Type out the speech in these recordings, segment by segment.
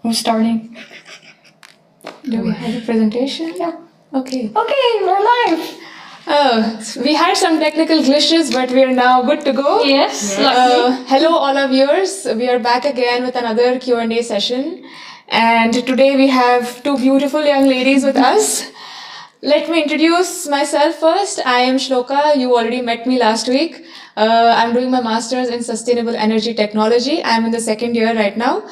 Who's starting? Do we have a presentation? Yeah. Okay. Okay, we're live. Oh, we had some technical glitches, but we are now good to go. Yes, luckily. Hello, all our viewers. We are back again with another Q&A session. And today we have two beautiful young ladies with us. Let me introduce myself first. I am Shloka. You already met me last week. I'm doing my master's in sustainable energy technology. I'm in the second year right now.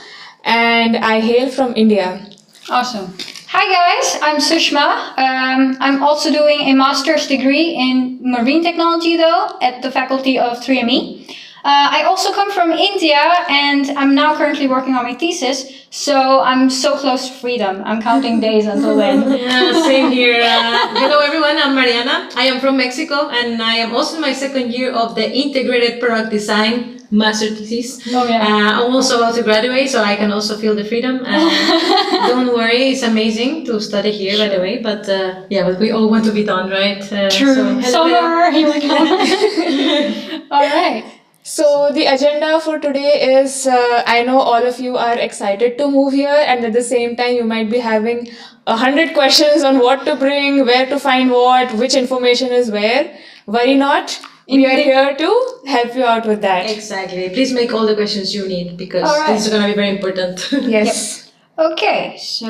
And I hail from India. Awesome. Hi guys, I'm Sushma. I'm also doing a master's degree in marine technology though at the faculty of 3ME. I also come from India and I'm now currently working on my thesis, so I'm so close to freedom. I'm counting days until then. Yeah, same here. Hello everyone, I'm Mariana. I am from Mexico and I am also in my second year of the Integrated Product Design Master Thesis. Oh, yeah. I'm also about to graduate, so I can also feel the freedom. Don't worry, it's amazing to study here, by the way. But but we all want to be done, right? True. So, Summer, here we go. All right. So the agenda for today is, I know all of you are excited to move here, and at the same time you might be having 100 questions on what to bring, where to find what, which information is where. Worry not, we are here to help you out with that. Exactly. Please make all the questions you need because All right. this is going to be very important. Yes. Okay, so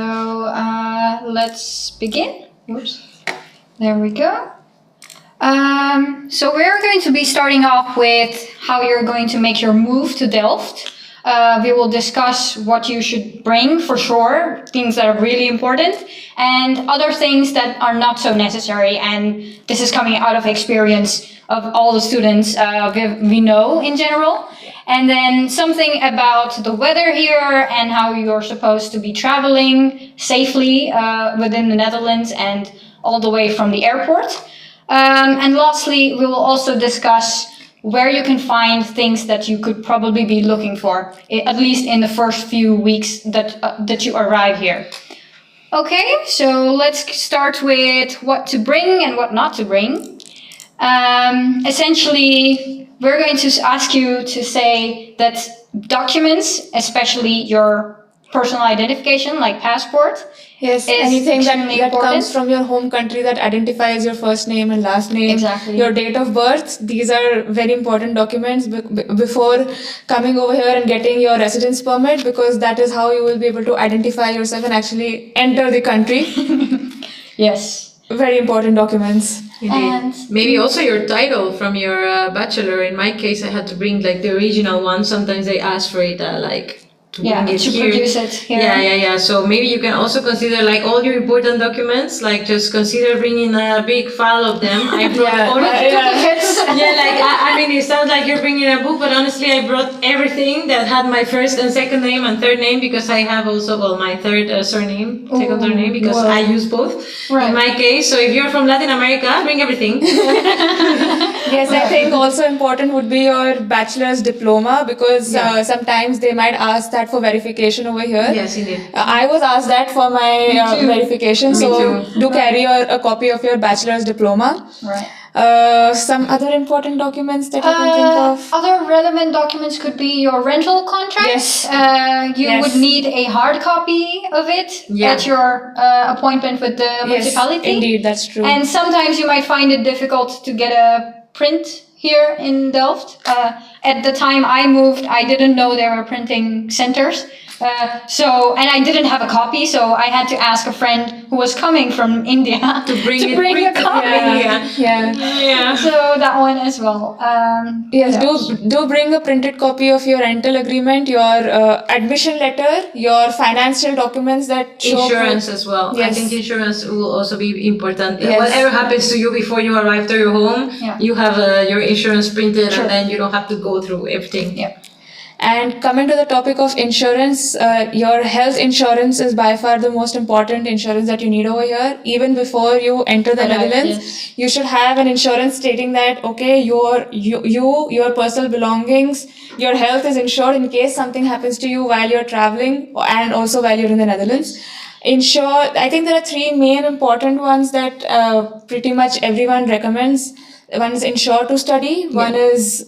let's begin. Oops. There we go. So we're going to be starting off with how you're going to make your move to Delft. We will discuss what you should bring for sure, things that are really important, and other things that are not so necessary. And this is coming out of experience of all the students we know in general. And then something about the weather here and how you're supposed to be traveling safely within the Netherlands and all the way from the airport. And lastly, we will also discuss where you can find things that you could probably be looking for, at least in the first few weeks that you arrive here. Okay, so let's start with what to bring and what not to bring. Essentially, we're going to ask you to say that documents, especially your personal identification, like passport, Yes, is anything that important. comes from your home country that identifies your first name and last name, Exactly. your date of birth. These are very important documents before coming over here and getting your residence permit, because that is how you will be able to identify yourself and actually enter the country. Yes. Very important documents. And Maybe also your title from your bachelor. In my case, I had to bring like the original one. Sometimes they ask for it, to bring it to here. produce it here. Yeah. So maybe you can also consider like all your important documents. Like just consider bringing a big file of them. I brought all of I mean, it sounds like you're bringing a book, but honestly, I brought everything that had my first and second name and third name, because I have also my third second surname, because I use both. Right. In my case, so if you're from Latin America, bring everything. Yes, I think also important would be your bachelor's diploma, because sometimes they might ask that for verification over here. Yes, indeed. I was asked that for my verification, so too. do carry a copy of your bachelor's diploma. Right. Some other important documents that you can think of? Other relevant documents could be your rental contract. Yes. You Yes. would need a hard copy of it at your appointment with the municipality. Yes, indeed, that's true. And sometimes you might find it difficult to get a print here in Delft. At the time I moved, I didn't know there were printing centers. And I didn't have a copy, so I had to ask a friend who was coming from India To bring a copy. Yeah. So that one as well. Yes, yeah. do bring a printed copy of your rental agreement, your admission letter, your financial documents that show Insurance as well. I Yes. think insurance will also be important. Yes. Whatever happens to you before you arrive to your home, you have your insurance printed, Sure. and then you don't have to go through everything. Yeah. And coming to the topic of insurance, your health insurance is by far the most important insurance that you need over here. Even before you enter the Right, Netherlands, yes. you should have an insurance stating that, okay, your personal belongings, your health is insured in case something happens to you while you're traveling and also while you're in the Netherlands. I think there are three main important ones that pretty much everyone recommends. One is Insure to Study, one is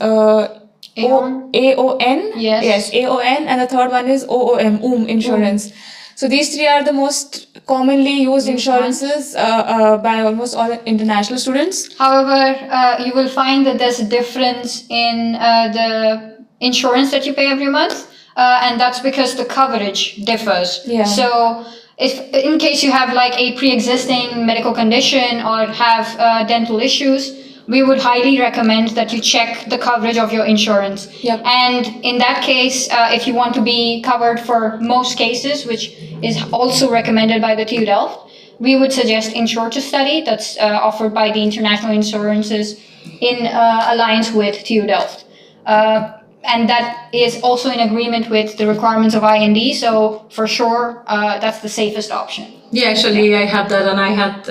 Aon? AON. Yes. Yes, AON, and the third one is OOM insurance. So these three are the most commonly used insurances by almost all international students. However, you will find that there's a difference in the insurance that you pay every month, and that's because the coverage differs. Yeah. So, if in case you have like a pre-existing medical condition or have dental issues, we would highly recommend that you check the coverage of your insurance. Yep. And in that case, if you want to be covered for most cases, which is also recommended by the TU Delft, we would suggest Insure to Study. That's offered by the international insurances in alliance with TU Delft. And that is also in agreement with the requirements of IND. So for sure, that's the safest option. Yeah, actually, I have that, and I had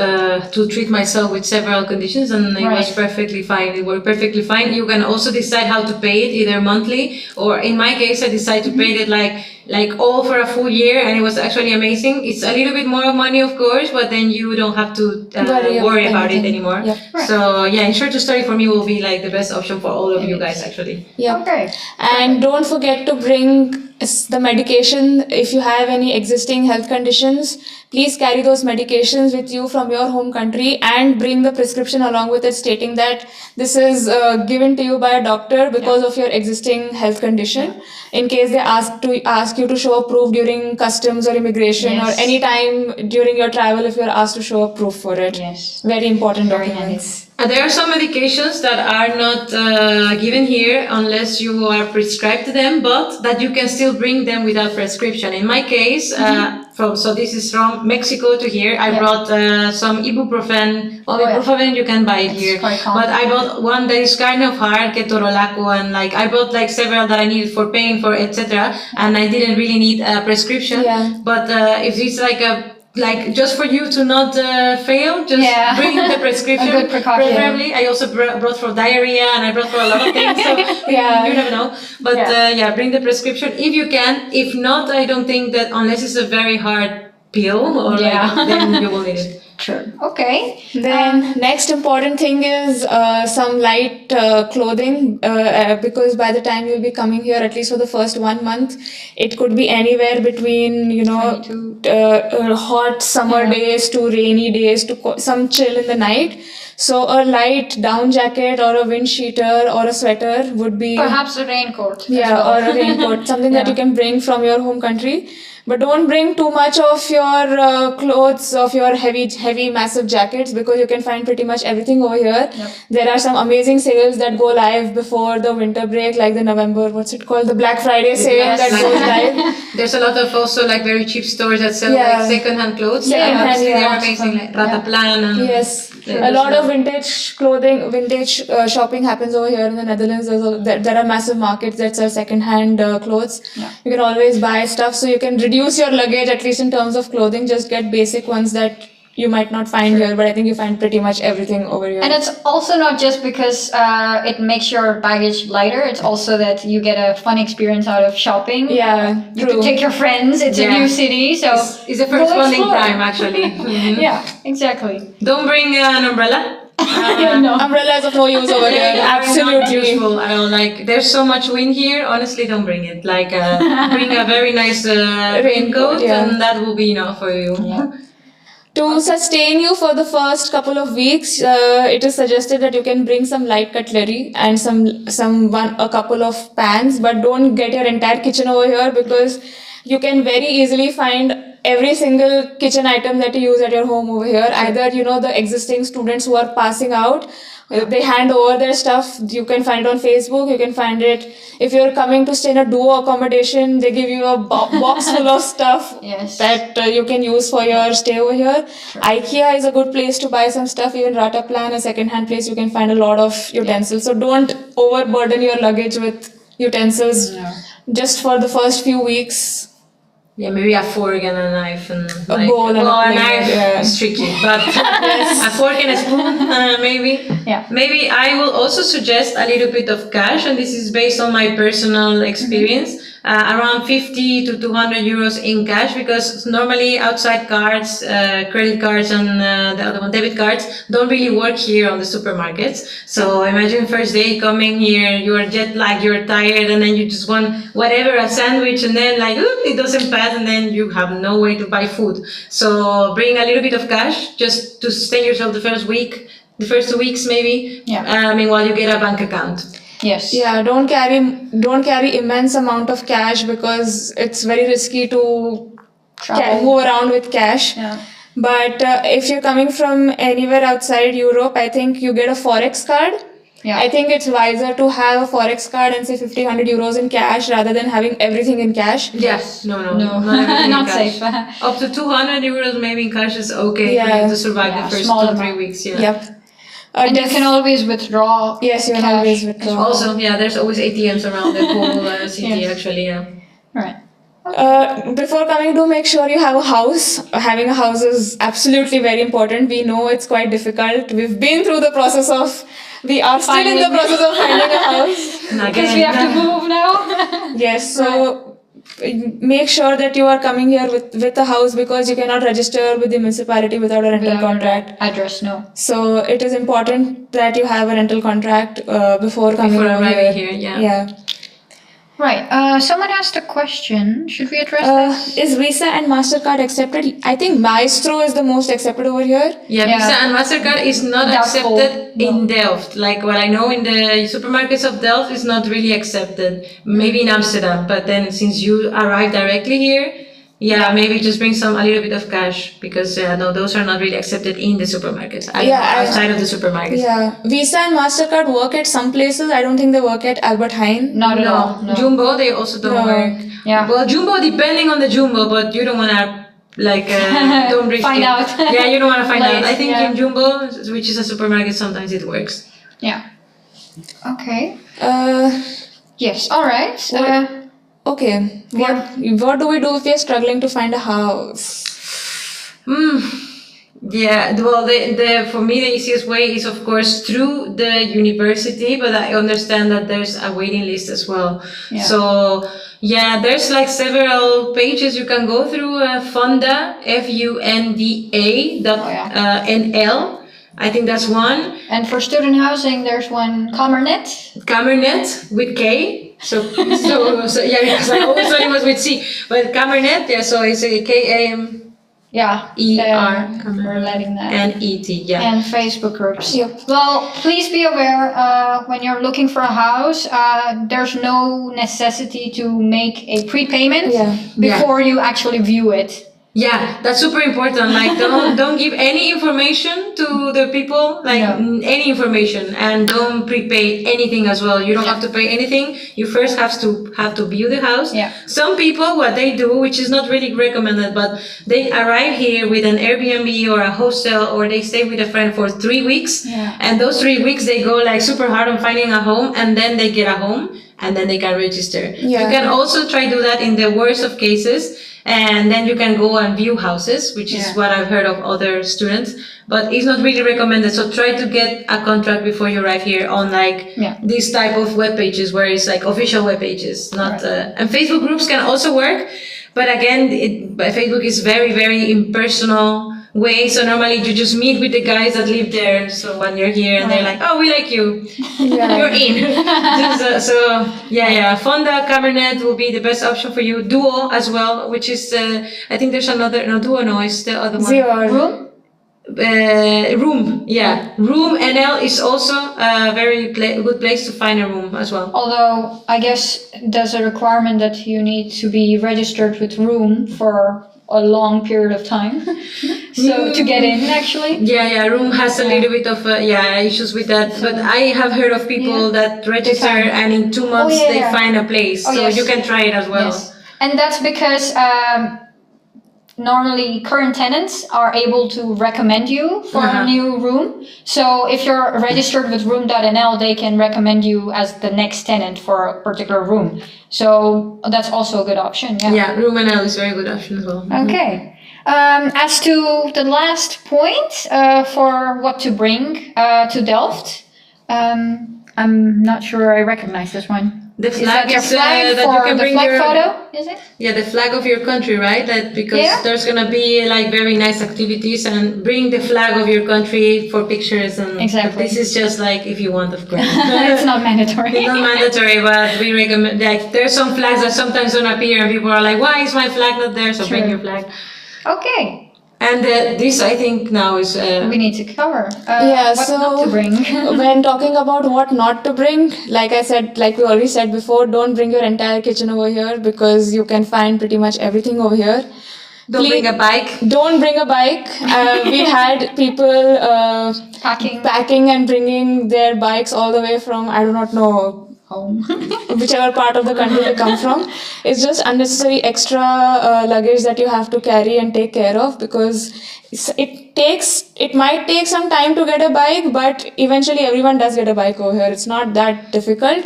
to treat myself with several conditions, and it was perfectly fine. It worked perfectly fine. You can also decide how to pay it, either monthly, or in my case, I decided to pay it like all for a full year, and it was actually amazing. It's a little bit more money, of course, but then you don't have to worry about it anymore. Yep. So yeah, Insure to Study for me will be like the best option for all of you guys, actually. Yep. Okay. And don't forget to bring the medication. If you have any existing health conditions, please carry those medications with you from your home country and bring the prescription along with it stating that this is given to you by a doctor because of your existing health condition. In case they ask you to show a proof during customs or immigration or any time during your travel, if you're asked to show a proof for it. Yes. Very important documents. And there are some medications that are not given here unless you are prescribed to them, but that you can still bring them without prescription. In my case, so this is from Mexico to here, I brought some ibuprofen. Ibuprofen you can buy it here, but I bought one that is kind of hard, ketorolaco, and like I bought like several that I needed for pain, for etc. And I didn't really need a prescription. Yeah. But if it's like just for you to not fail, just bring the prescription. A good precaution. Preferably, I also brought for diarrhea, and I brought for a lot of things. So you never know. But bring the prescription if you can. If not, I don't think that unless it's a very hard pill or then you will need it. Sure. Okay. Then next important thing is some light clothing because by the time you'll be coming here, at least for the first 1 month, it could be anywhere between hot summer days to rainy days to some chill in the night. So a light down jacket or a wind cheater or a sweater would be Perhaps a raincoat. or a raincoat, something that you can bring from your home country. But don't bring too much of your clothes, of your heavy, massive jackets, because you can find pretty much everything over here. Yep. There are some amazing sales that go live before the winter break, like the November, the Black Friday sale that goes live. There's a lot of also like very cheap stores that sell like second-hand clothes. Second-hand, They're amazing, like Rataplan and... Yes. A lot of vintage clothing, shopping happens over here in the Netherlands. There are massive markets that sell second-hand clothes. Yeah. You can always buy stuff, so you can reduce your luggage, at least in terms of clothing. Just get basic ones that you might not find here, but I think you find pretty much everything over here. And it's also not just because it makes your baggage lighter, it's also that you get a fun experience out of shopping. Yeah, You can take your friends, it's a new city, so... It's the first bonding time, actually. Yeah, exactly. Don't bring an umbrella. Umbrellas of no use over here. Absolutely. Not useful. I don't like. There's so much wind here. Honestly, don't bring it. Like, bring a very nice raincoat, and that will be enough for you. Yeah. To sustain you for the first couple of weeks, it is suggested that you can bring some light cutlery and a couple of pans, but don't get your entire kitchen over here, because you can very easily find every single kitchen item that you use at your home over here. Either, the existing students who are passing out, they hand over their stuff. You can find it on Facebook. You can find it if you're coming to stay in a duo accommodation. They give you a box full of stuff that you can use for your stay over here. Sure. IKEA is a good place to buy some stuff. Even Rataplan, a second-hand place, you can find a lot of utensils. So don't overburden your luggage with utensils just for the first few weeks. Yeah, maybe a fork and a knife and a bowl and a knife is tricky, but a fork and a spoon, maybe. Yeah. Maybe I will also suggest a little bit of cash, and this is based on my personal experience. around 50 to 200 euros in cash, because normally outside cards, credit cards and the other one, debit cards, don't really work here on the supermarkets. So imagine first day coming here, you're jet lagged, you're tired, and then you just want whatever, a sandwich, and then like, it doesn't pass, and then you have no way to buy food. So bring a little bit of cash just to sustain yourself the first week, the first 2 weeks maybe. Meanwhile you get a bank account. Yes. Yeah, don't carry immense amount of cash, because it's very risky to move around with cash. Yeah. But if you're coming from anywhere outside Europe, I think you get a forex card. Yeah. I think it's wiser to have a forex card and say 50, 100 euros in cash rather than having everything in cash. Yes, no, Not safe. Up to 200 euros maybe in cash is okay for you to survive the first 2-3 weeks. Yeah. Yep. And you can always withdraw. Yes, you can always withdraw. Also, there's always ATMs around the whole city actually. Yeah. Right. Before coming, do make sure you have a house. Having a house is absolutely very important. We know it's quite difficult. We've been through the process of, we are still in the process of finding a house. Because we have to move now. Yes, so make sure that you are coming here with a house, because you cannot register with the municipality without a rental contract. Address, no. So it is important that you have a rental contract before coming Before over arriving here. Yeah. Right. Someone asked a question. Should we address this? Is Visa and MasterCard accepted? I think Maestro is the most accepted over here. Yeah, Visa and MasterCard is not accepted in Delft. Like what I know in the supermarkets of Delft is not really accepted. Maybe in Amsterdam, but then since you arrived directly here, maybe just bring a little bit of cash, because no, those are not really accepted in the supermarkets. Outside of the supermarkets. Yeah, Visa and MasterCard work at some places. I don't think they work at Albert Heijn. Not at all. No. Jumbo, they also don't work. Yeah. Well, Jumbo, depending on the Jumbo, but you don't want to don't risk find it. out. Yeah, you don't want to find out. I think in yeah. Jumbo, which is a supermarket, sometimes it works. Yeah. Okay. Yes. All right. Okay. What do we do if we are struggling to find a house? Yeah, well, for me the easiest way is of course through the university, but I understand that there's a waiting list as well. Yeah. So there's like several pages you can go through. Funda, FUNDA.NL. I think that's one. And for student housing, there's one Kamernet. Kamernet with K. So because I always thought it was with C, but Kamernet. Yeah, so it's a KAM. Yeah, we're letting that. And ET, and Facebook groups. Yep. Well, please be aware when you're looking for a house, there's no necessity to make a prepayment before you actually view it. Yeah, that's super important. Like, don't give any information to the people, any information, and don't prepay anything as well. You don't have to pay anything. You first have to view the house. Yeah. Some people, what they do, which is not really recommended, but they arrive here with an Airbnb or a hostel, or they stay with a friend for 3 weeks, and those 3 weeks they go like super hard on finding a home, and then they get a home, and then they can register. Yeah. You can also try to do that in the worst of cases. And then you can go and view houses, which is what I've heard of other students, but it's not really recommended. So try to get a contract before you arrive here on these type of web pages where it's like official web pages, not, and Facebook groups can also work. But again, Facebook is very, very impersonal way. So normally you just meet with the guys that live there. So when you're here and they're like, oh, we like you. You're in. Fonda, Cabernet will be the best option for you. Duo as well, which is, I think there's another, no, Duo, no, it's the other one. Room? Room, Room NL is also a very good place to find a room as well. Although I guess there's a requirement that you need to be registered with Room for a long period of time, so to get in actually. Room has a little bit of issues with that, but I have heard of people that register and in 2 months they find a place, so you can try it as well. And that's because normally current tenants are able to recommend you for a new room. So if you're registered with room.nl, they can recommend you as the next tenant for a particular room. So that's also a good option. Room.nl is a very good option as well. Okay. As to the last point for what to bring to Delft, I'm not sure I recognize this one. The Is flag that your is flag that for you can the bring flag your photo? Is it? yeah, the flag of your country, right? That because Yeah. there's gonna be like very nice activities and bring the flag of your country for pictures and Exactly. but this is just like if you want, of course. It's not mandatory. It's not mandatory, but we recommend like there's some flags that sometimes don't appear and people are like, why is my flag not there? So bring Sure. your flag. Okay. And this I think now is We need to cover Yeah, what so not to bring. when talking about what not to bring, like I said, like we already said before, don't bring your entire kitchen over here because you can find pretty much everything over here. don't bring a bike. Don't bring a bike. We had people packing and bringing their bikes all the way from I do not know Home. whichever part of the country they come from. It's just unnecessary extra luggage that you have to carry and take care of because it might take some time to get a bike, but eventually everyone does get a bike over here. It's not that difficult.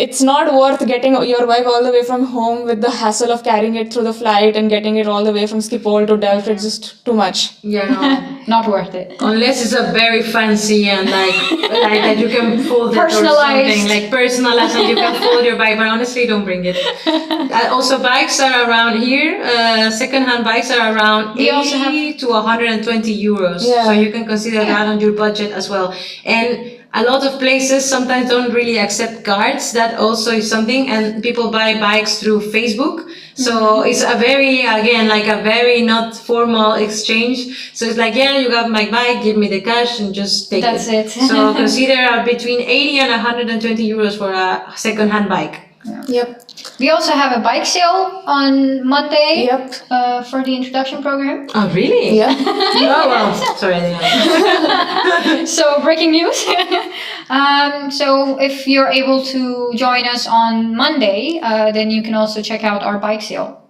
It's not worth getting your bike all the way from home with the hassle of carrying it through the flight and getting it all the way from Schiphol to Delft. It's just too much. Yeah, no. Not worth it. Unless it's a very fancy and like that you can fold it or Personalized. something like personalized and you can fold your bike. But honestly, don't bring it. Also, bikes are around here. Second-hand bikes are around We also 80 to 120 euros. Yeah. So you can consider that on your budget as well. And a lot of places sometimes don't really accept cards. That also is something. And people buy bikes through Facebook. So it's a very, again, like a very not formal exchange. So it's like, yeah, you got my bike, give me the cash and just take That's it. So consider between 80 and 120 euros for a second-hand bike. Yep. We also have a bike sale on Monday. Yep. For the introduction program. Oh, really? Yep. Oh, well, sorry. I didn't know. So breaking news. So if you're able to join us on Monday, then you can also check out our bike sale.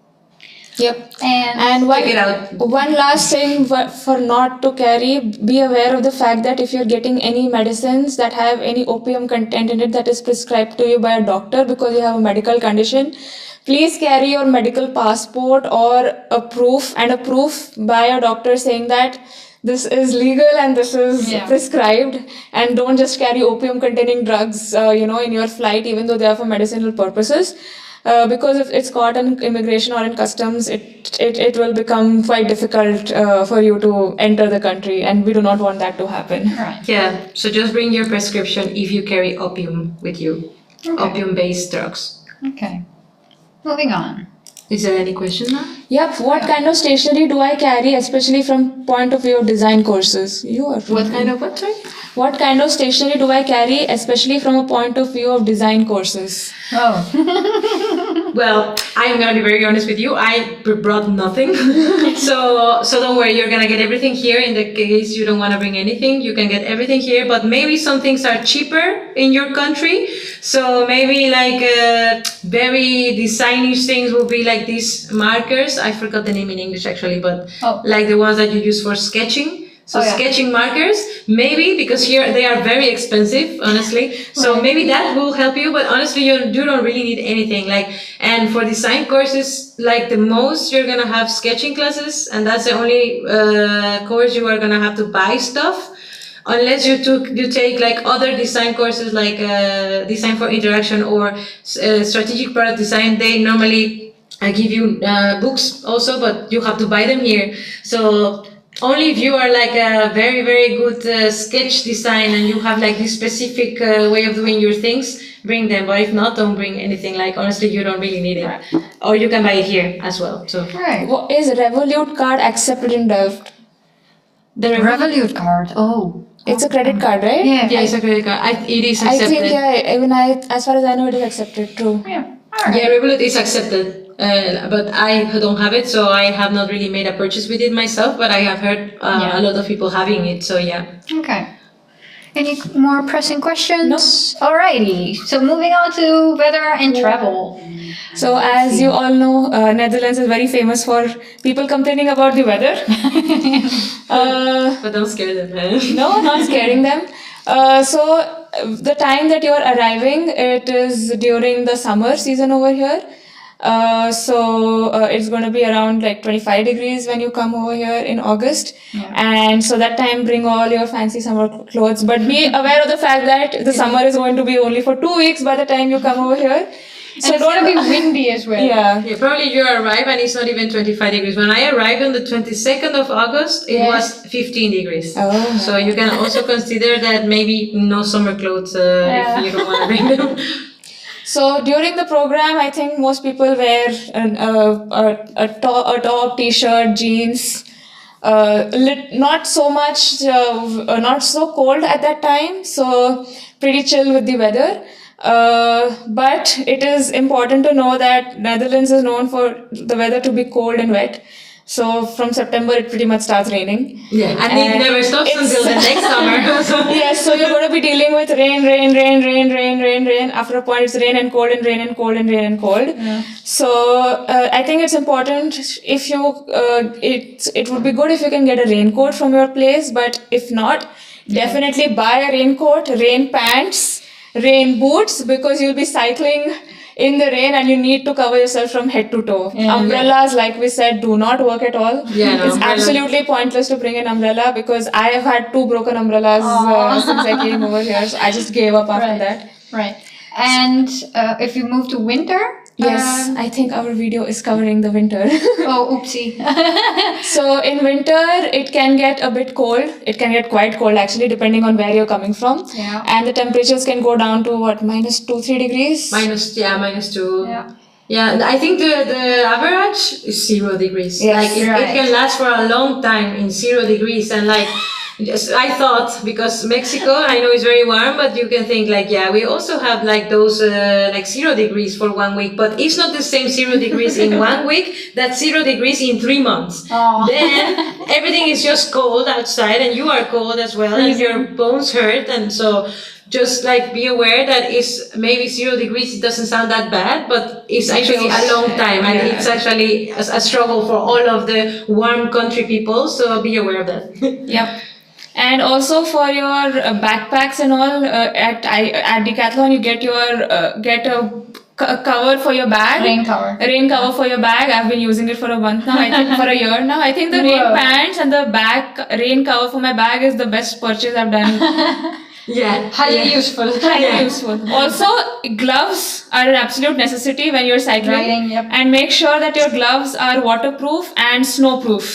Yep. And one, Check it out. one last thing for not to carry, be aware of the fact that if you're getting any medicines that have any opium content in it that is prescribed to you by a doctor because you have a medical condition, please carry your medical passport or a proof by a doctor saying that this is legal and this is prescribed, and don't just carry opium containing drugs in your flight even though they are for medicinal purposes. Because if it's caught in immigration or in customs, it will become quite difficult for you to enter the country, and we do not want that to happen. right. Yeah, so just bring your prescription if you carry opium with you. Okay. Opium-based drugs. Okay. Moving on. Is there any question now? Yep. What kind of stationery do I carry, especially from point of view of design courses? What kind of what, sorry? What kind of stationery do I carry, especially from a point of view of design courses? Oh. Well, I'm gonna be very honest with you. I brought nothing, so don't worry. You're gonna get everything here. In the case you don't want to bring anything, you can get everything here. But maybe some things are cheaper in your country. So maybe like very designish things will be like these markers. I forgot the name in English actually, but like the ones that you use for sketching. So sketching markers, maybe, because here they are very expensive, honestly. So maybe that will help you, but honestly, you don't really need anything. And for design courses, like the most, you're gonna have sketching classes, and that's the only course you are gonna have to buy stuff. Unless you take like other design courses, like design for interaction or strategic product design, they normally give you books also, but you have to buy them here. So only if you are like a very, very good sketch design and you have like this specific way of doing your things, bring them. But if not, don't bring anything. Like honestly, you don't really need it. Right. Or you can buy it here as well. So Right. Is Revolut card accepted in Delft? the Revolut card. Oh. It's a credit card, right? Yeah, it's a credit card. It is accepted. I think as far as I know, it is accepted. True. Yeah. All right. Yeah, Revolut is accepted. But I don't have it, so I have not really made a purchase with it myself, but I have heard a lot of people having it, so yeah. Okay. Any more pressing questions? No. Alrighty. So moving on to weather and travel. So as you all know, Netherlands is very famous for people complaining about the weather. But don't scare them, man. No, not scaring them. So the time that you are arriving, it is during the summer season over here. It's going to be around like 25 degrees when you come over here in August. And so that time bring all your fancy summer clothes, but be aware of the fact that the summer is going to be only for 2 weeks by the time you come over here. So it's going to be windy as well. Yeah. Yeah, probably you arrive and it's not even 25 degrees. When I arrived on the 22nd of August, it was 15 degrees. Oh. So you can also consider that maybe no summer clothes if you don't want to bring them. So during the program, I think most people wear a top, t-shirt, jeans. Not so much, not so cold at that time. So pretty chill with the weather. But it is important to know that Netherlands is known for the weather to be cold and wet. So from September it pretty much starts raining. Yeah, and it never stops until the next summer. Yes, so you're going to be dealing with rain. After a point it's rain and cold and rain and cold and rain and cold. Yeah. So I think it's important if you, it would be good if you can get a raincoat from your place, but if not, definitely buy a raincoat, rain pants, rain boots, because you'll be cycling in the rain and you need to cover yourself from head to toe. Umbrellas, like we said, do not work at all. Yeah, it's absolutely pointless to bring an umbrella, because I have had 2 broken umbrellas since I came over here. So I just gave up after that. Right. And if you move to winter? Yes, I think our video is covering the winter. Oh, oopsie. So in winter, it can get a bit cold. It can get quite cold actually, depending on where you're coming from. Yeah. And the temperatures can go down to what, -2-3 degrees? -2. Yeah. Yeah, and I think the average is 0 degrees. Yes, like it can last for a long time in 0 degrees, and like I thought, because Mexico, I know it's very warm, but you can think like, yeah, we also have like those like 0 degrees for 1 week, but it's not the same 0 degrees in 1 week. That's 0 degrees in 3 months. Oh. Then everything is just cold outside, and you are cold as well, and your bones hurt, and so. Just like be aware that it's maybe 0 degrees. It doesn't sound that bad, but it's actually a long time, and it's actually a struggle for all of the warm country people. So be aware of that. Yep. And also for your backpacks and all, at Decathlon you get a cover for your bag. Rain cover for your bag. I've been using it for a month now. I think for a year now. I think the rain pants and the rain cover for my bag is the best purchase I've done. Yeah, highly useful. Highly useful. Also, gloves are an absolute necessity when you're cycling. And make sure that your gloves are waterproof and snowproof.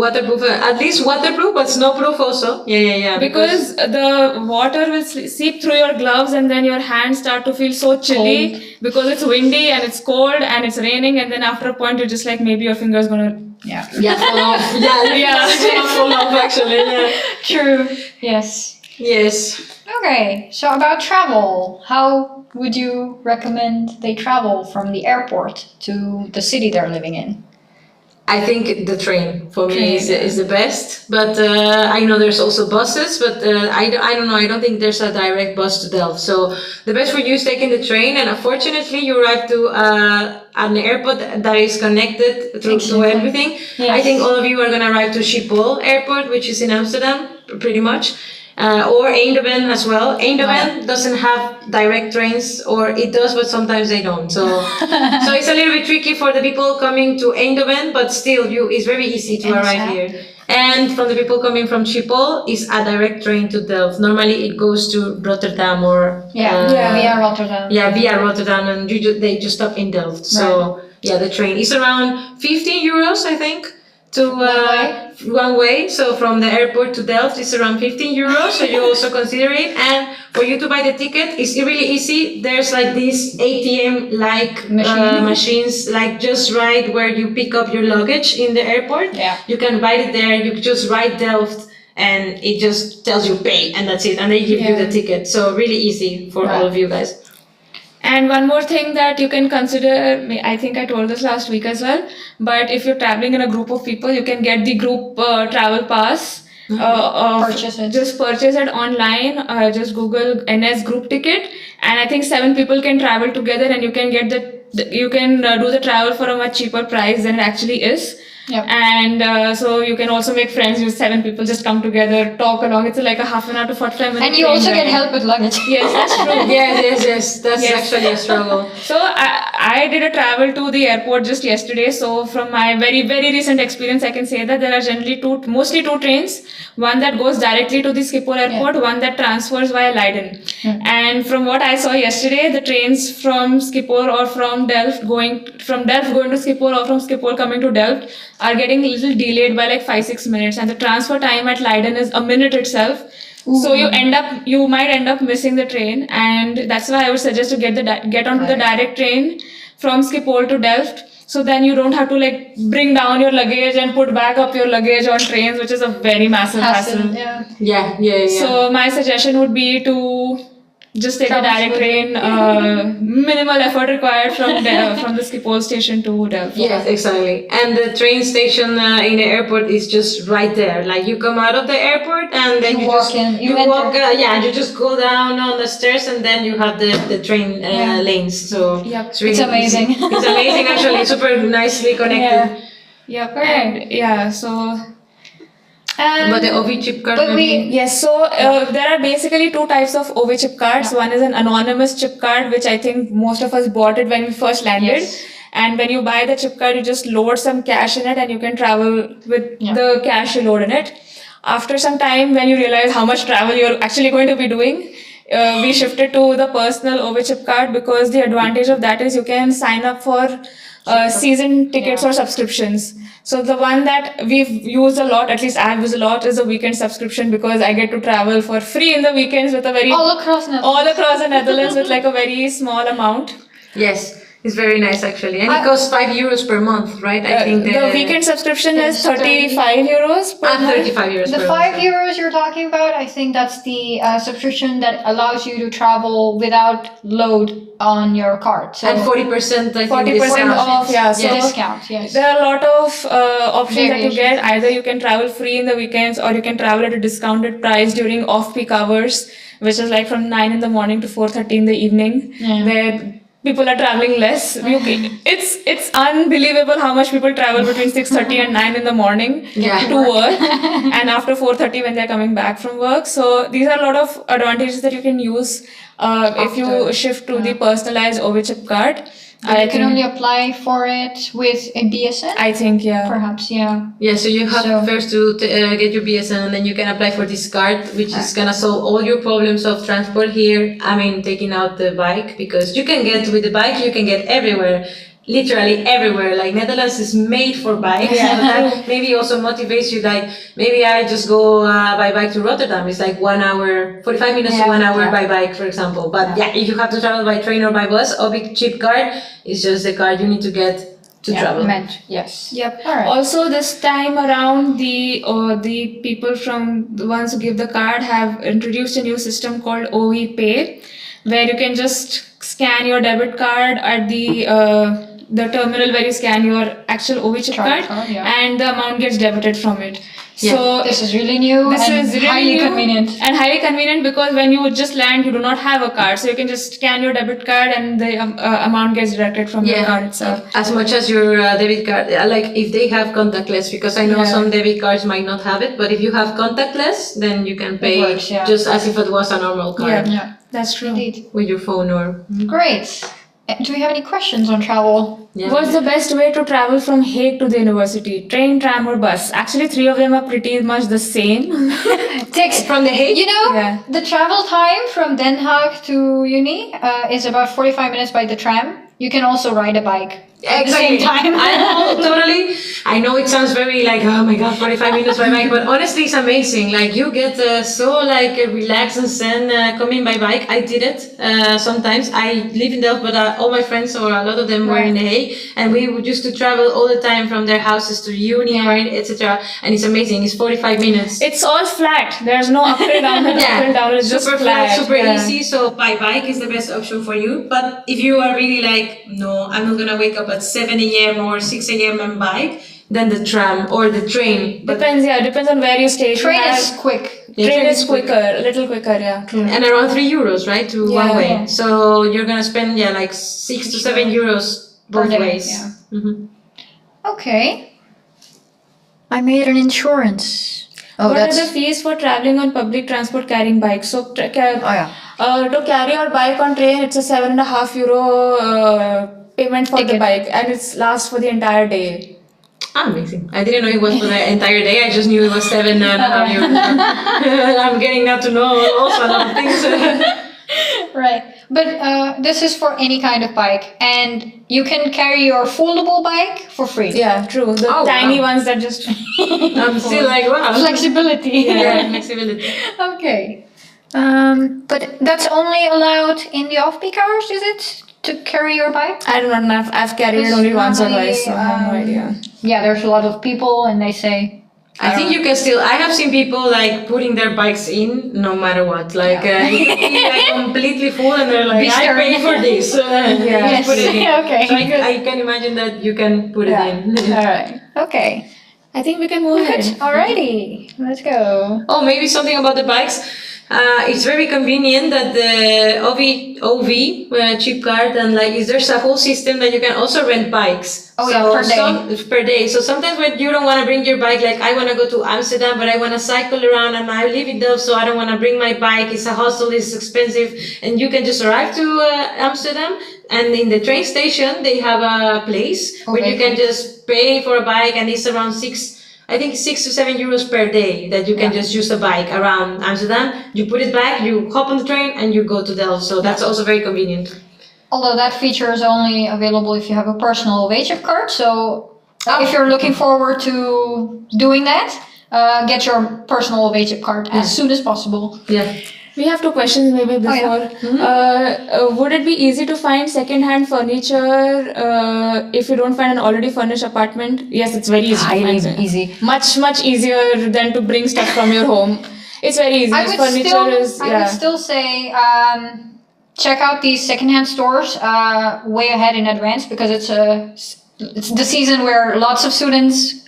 Waterproof, at least waterproof, but snowproof also. Yeah. Because the water will seep through your gloves, and then your hands start to feel so chilly because it's windy and it's cold and it's raining, and then after a point you're just like, maybe your finger's gonna fall off. Fall off actually. Yeah. True. Yes. Okay, so about travel, how would you recommend they travel from the airport to the city they're living in? I think the train for me is the best, but I know there's also buses, but I don't know, I don't think there's a direct bus to Delft. So the best for you is taking the train, and unfortunately you arrive to an airport that is connected to everything. Yes. I think all of you are going to arrive to Schiphol airport, which is in Amsterdam, pretty much. Or Eindhoven as well. Eindhoven doesn't have direct trains, or it does, but sometimes they don't. So it's a little bit tricky for the people coming to Eindhoven, but still, it's very easy to arrive here. And from the people coming from Schiphol, is a direct train to Delft. Normally, it goes to Rotterdam or via Rotterdam. Yeah, via Rotterdam, and they just stop in Delft. So the train is around 15 euros, I think. To one way, so from the airport to Delft is around 15 euros, so you also consider it. And for you to buy the ticket, it's really easy. There's like these ATM-like machines, like just right where you pick up your luggage in the airport. Yeah. You can buy it there, you just write Delft, and it just tells you pay, and that's it. And they give you the ticket. So really easy for all of you guys. And one more thing that you can consider, I think I told this last week as well, but if you're traveling in a group of people, you can get the group travel pass. Just purchase it online. Just Google NS group ticket, and I think 7 people can travel together, and you can get you can do the travel for a much cheaper price than it actually is. Yep. And so you can also make friends with 7 people, just come together, talk along. It's like a half an hour to 45 minutes. And you also get help with luggage. Yes, that's true. Yes. That's actually a struggle. So I did a travel to the airport just yesterday. So from my very, very recent experience, I can say that there are generally mostly two trains. One that goes directly to the Schiphol airport, one that transfers via Leiden. And from what I saw yesterday, the trains from Schiphol or from Delft going to Schiphol or from Schiphol coming to Delft are getting a little delayed by like 5-6 minutes. And the transfer time at Leiden is a minute itself. So you might end up missing the train, and that's why I would suggest to get onto the direct train from Schiphol to Delft. So then you don't have to like bring down your luggage and put back up your luggage on trains, which is a very massive hassle. Yeah. So my suggestion would be to just take a direct train, minimal effort required from the Schiphol station to Delft. Yes, exactly. And the train station in the airport is just right there. Like you come out of the airport and then you walk in. You just go down on the stairs and then you have the train lanes. So it's amazing. Easy. It's amazing actually. It's super nicely connected. Yep. And so. But the OV chip card So there are basically two types of OV chip cards. One is an anonymous chip card, which I think most of us bought it when we first landed. And when you buy the chip card, you just load some cash in it and you can travel with the cash you load in it. After some time, when you realize how much travel you're actually going to be doing, we shifted to the personal OV chip card, because the advantage of that is you can sign up for season tickets or subscriptions. So the one that we've used a lot, at least I've used a lot, is a weekend subscription, because I get to travel for free in the weekends with all across the Netherlands with like a very small amount. Yes. It's very nice actually, and it costs €5 per month, right? I think the weekend subscription is €35 per month. €35 The €5 you're talking about, I think that's the subscription that allows you to travel without load on your card. So and 40%, I think, 40% off. So discount. Yes. There are a lot of options that you get. Either you can travel free in the weekends, or you can travel at a discounted price during off-peak hours, which is like from 9 in the morning to 4:30 in the evening, where people are traveling less. It's unbelievable how much people travel between 6:30 and 9 in the morning to work, and after 4:30 when they're coming back from work. So these are a lot of advantages that you can use if you shift to the personalized OV chip card. You can only apply for it with a BSN? I think, Perhaps, Yeah, so you have first to get your BSN, and then you can apply for this card, which is gonna solve all your problems of transport here. I mean, taking out the bike, because you can get with the bike, you can get everywhere. Literally everywhere. Like Netherlands is made for bikes. So that maybe also motivates you. Like maybe I just go by bike to Rotterdam. It's like 1 hour, 45 minutes to 1 hour by bike, for example. But if you have to travel by train or by bus, a big cheap card is just the card you need to get to travel. Yes. Yep. All right. Also, this time around, the people from the ones who give the card have introduced a new system called OV Pay, where you can just scan your debit card at the terminal where you scan your actual OV chip card, and the amount gets debited from it. So this is really new. Highly convenient. And highly convenient, because when you just land, you do not have a card, so you can just scan your debit card and the amount gets deducted from your card itself. As much as your debit card, like if they have contactless, because I know some debit cards might not have it, but if you have contactless, then you can pay just as if it was a normal card. Yeah, that's true. Indeed. With your phone or. Great. Do we have any questions on travel? What's the best way to travel from Hague to the university? Train, tram, or bus? Actually, three of them are pretty much the same. Takes from the Hague? The travel time from Den Haag to uni is about 45 minutes by the tram. You can also ride a bike at the same time. I know, totally. I know it sounds very like, oh my god, 45 minutes by bike, but honestly it's amazing. Like you get so like relaxed and zen coming by bike. I did it sometimes. I live in Delft, but all my friends, or a lot of them, were in The Hague, and we would used to travel all the time from their houses to uni, etc. And it's amazing. It's 45 minutes. It's all flat. There's no up and down. Up and down. It's super just flat, super easy. So by bike is the best option for you. But if you are really like, no, I'm not gonna wake up at 7 a.m. or 6 a.m. and bike, then the tram or the train. But depends on where you stay. Train is quick. Train is quicker, a little quicker, And around €3, right, to one way. So you're gonna spend like €6 to €7 both ways. Okay. I made an insurance. What are the fees for traveling on public transport carrying bikes? So to carry your bike on train, it's a €7.5 payment for the Ticket. bike, and it's lasts for the entire day. Amazing. I didn't know it was for the entire day. I just knew it was 7.5 euros. I'm getting now to know also a lot of things. Right. But this is for any kind of bike, and you can carry your foldable bike for free. Yeah, true. The Oh, tiny wow. ones that just. I'm still like, wow. Flexibility. Yeah, flexibility. Okay. But that's only allowed in the off-peak hours, is it? To carry your bike? I don't know. I've carried it Because only once or normally, twice, so I have no idea. Yeah, there's a lot of people, and they say. I think you can still. I have seen people like putting their bikes in no matter what. Like it could be like completely full, and they're like, Be "I stern. pay for this." Yes. Just put it in. Okay, So good. I can imagine that you can put it in. All right. Okay. I think we can move ahead. Alrighty. Let's go. Oh, maybe something about the bikes. It's very convenient that the OV chip card and like there's a whole system that you can also rent bikes. Oh, yeah, per day. Per day. So sometimes when you don't want to bring your bike, like I want to go to Amsterdam, but I want to cycle around and I live in Delft, so I don't want to bring my bike. It's a hostel, it's expensive, and you can just arrive to Amsterdam. And in the train station, they have a place where you can just pay for a bike, and it's around 6 to 7 euros per day that you can just use a bike around Amsterdam. You put it back, you hop on the train, and you go to Delft. So that's also very convenient. Although that feature is only available if you have a personal wage card. So if you're looking forward to doing that, get your personal wage card as soon as possible. Yeah. We have two questions maybe before. Would it be easy to find second-hand furniture if you don't find an already furnished apartment? Yes, it's very easy. to find. Easy. Much easier than to bring stuff from your home. It's very easy. I would still say check out these secondhand stores way ahead in advance, because it's the season where lots of students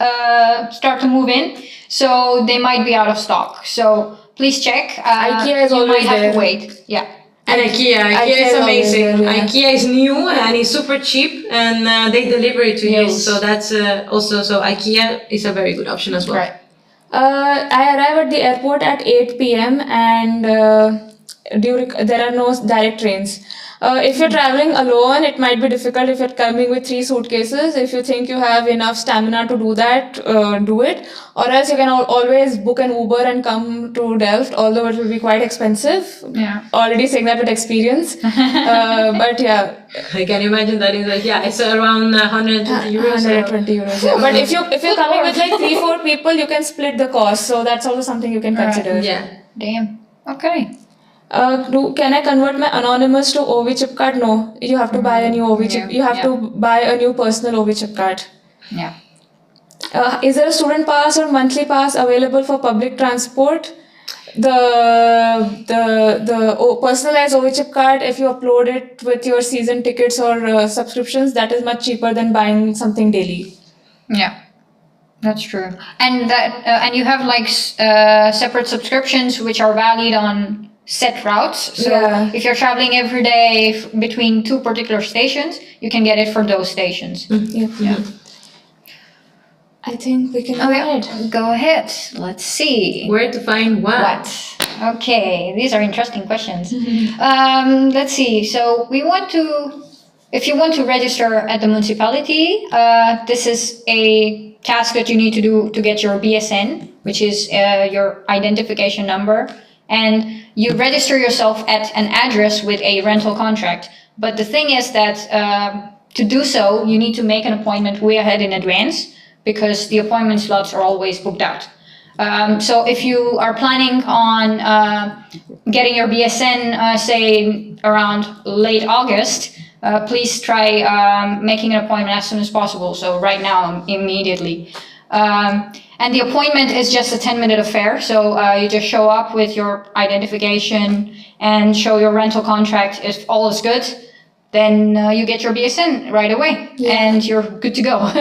start to move in, so they might be out of stock. So please check. IKEA is you always might have there. to wait. Yeah. And IKEA is amazing. IKEA is new and it's super cheap, and they deliver it to you. Yes. So that's so IKEA is a very good option as well. Right. I arrive at the airport at 8 p.m. and there are no direct trains. If you're traveling alone, it might be difficult if you're coming with 3 suitcases. If you think you have enough stamina to do that, do it. Or else you can always book an Uber and come to Delft, although it will be quite expensive. Yeah. Already saying that with experience. But yeah, I can imagine that is like, it's around 120 euros. 120 euros. Yeah. But if you're coming with like 3-4 people, you can split the cost. So that's also something you can consider. Yeah. Damn. Okay. Can I convert my anonymous to OV chip card? No, you have to buy a new OV chip. You have to buy a new personal OV chip card. Yeah. Is there a student pass or monthly pass available for public transport? The personalized OV chip card, if you upload it with your season tickets or subscriptions, that is much cheaper than buying something daily. Yeah. That's true. And that and you have like separate subscriptions which are valid on set routes. So if you're traveling every day between 2 particular stations, you can get it for those stations. Yeah. I think we can go ahead. Go ahead. Let's see. Where to find what? Okay, these are interesting questions. Let's see. So if you want to register at the municipality, this is a task that you need to do to get your BSN, which is your identification number. And you register yourself at an address with a rental contract. But the thing is that to do so, you need to make an appointment way ahead in advance, because the appointment slots are always booked out. So if you are planning on getting your BSN, say around late August, please try making an appointment as soon as possible. So right now, immediately. And the appointment is just a 10-minute affair. So you just show up with your identification and show your rental contract. If all is good, then you get your BSN right away and you're good to go.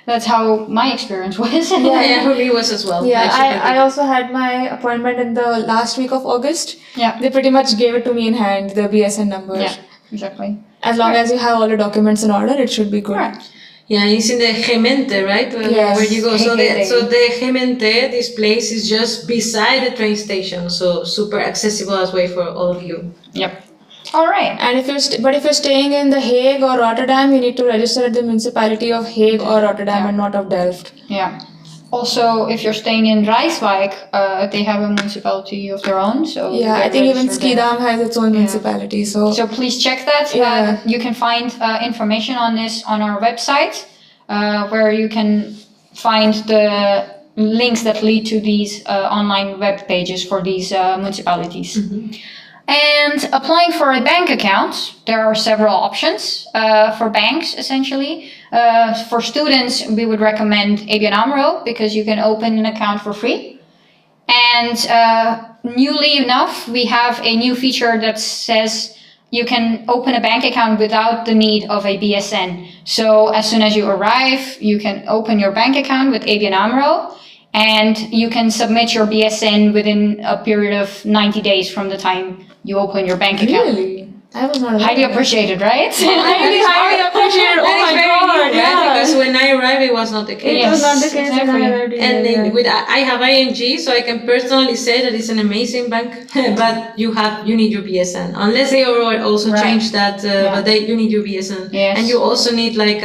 That's how my experience was. Yeah, for me was as well. Yeah, I also had my appointment in the last week of August. Yeah. They pretty much gave it to me in hand, the BSN number. Yeah, exactly. As long as you have all the documents in order, it should be good. Right. Yeah, it's in the Gemeente, right? Yes. Where you go. So the Gemeente, this place is just beside the train station. So super accessible as way for all of you. Yep. All right. And if you're staying in The Hague or Rotterdam, you need to register at the municipality of Hague or Rotterdam and not of Delft. Yeah. Also, if you're staying in Rijswijk, they have a municipality of their own. So Yeah, I think even Schiedam has its own municipality. So please check that. Yeah. You can find information on this on our website, where you can find the links that lead to these online web pages for these municipalities. And applying for a bank account, there are several options for banks, essentially. For students, we would recommend ABN AMRO because you can open an account for free. And newly enough, we have a new feature that says you can open a bank account without the need of a BSN. So as soon as you arrive, you can open your bank account with ABN AMRO. And you can submit your BSN within a period of 90 days from the time you open your bank account. Really? I was not aware. Highly appreciated, right? Highly appreciated. Oh my god! Yeah. Because when I arrived, it was not the case. It was not the case when I arrived. And then I have ING, so I can personally say that it's an amazing bank. But you need your BSN, unless they also changed that. But you need your BSN, and you also need like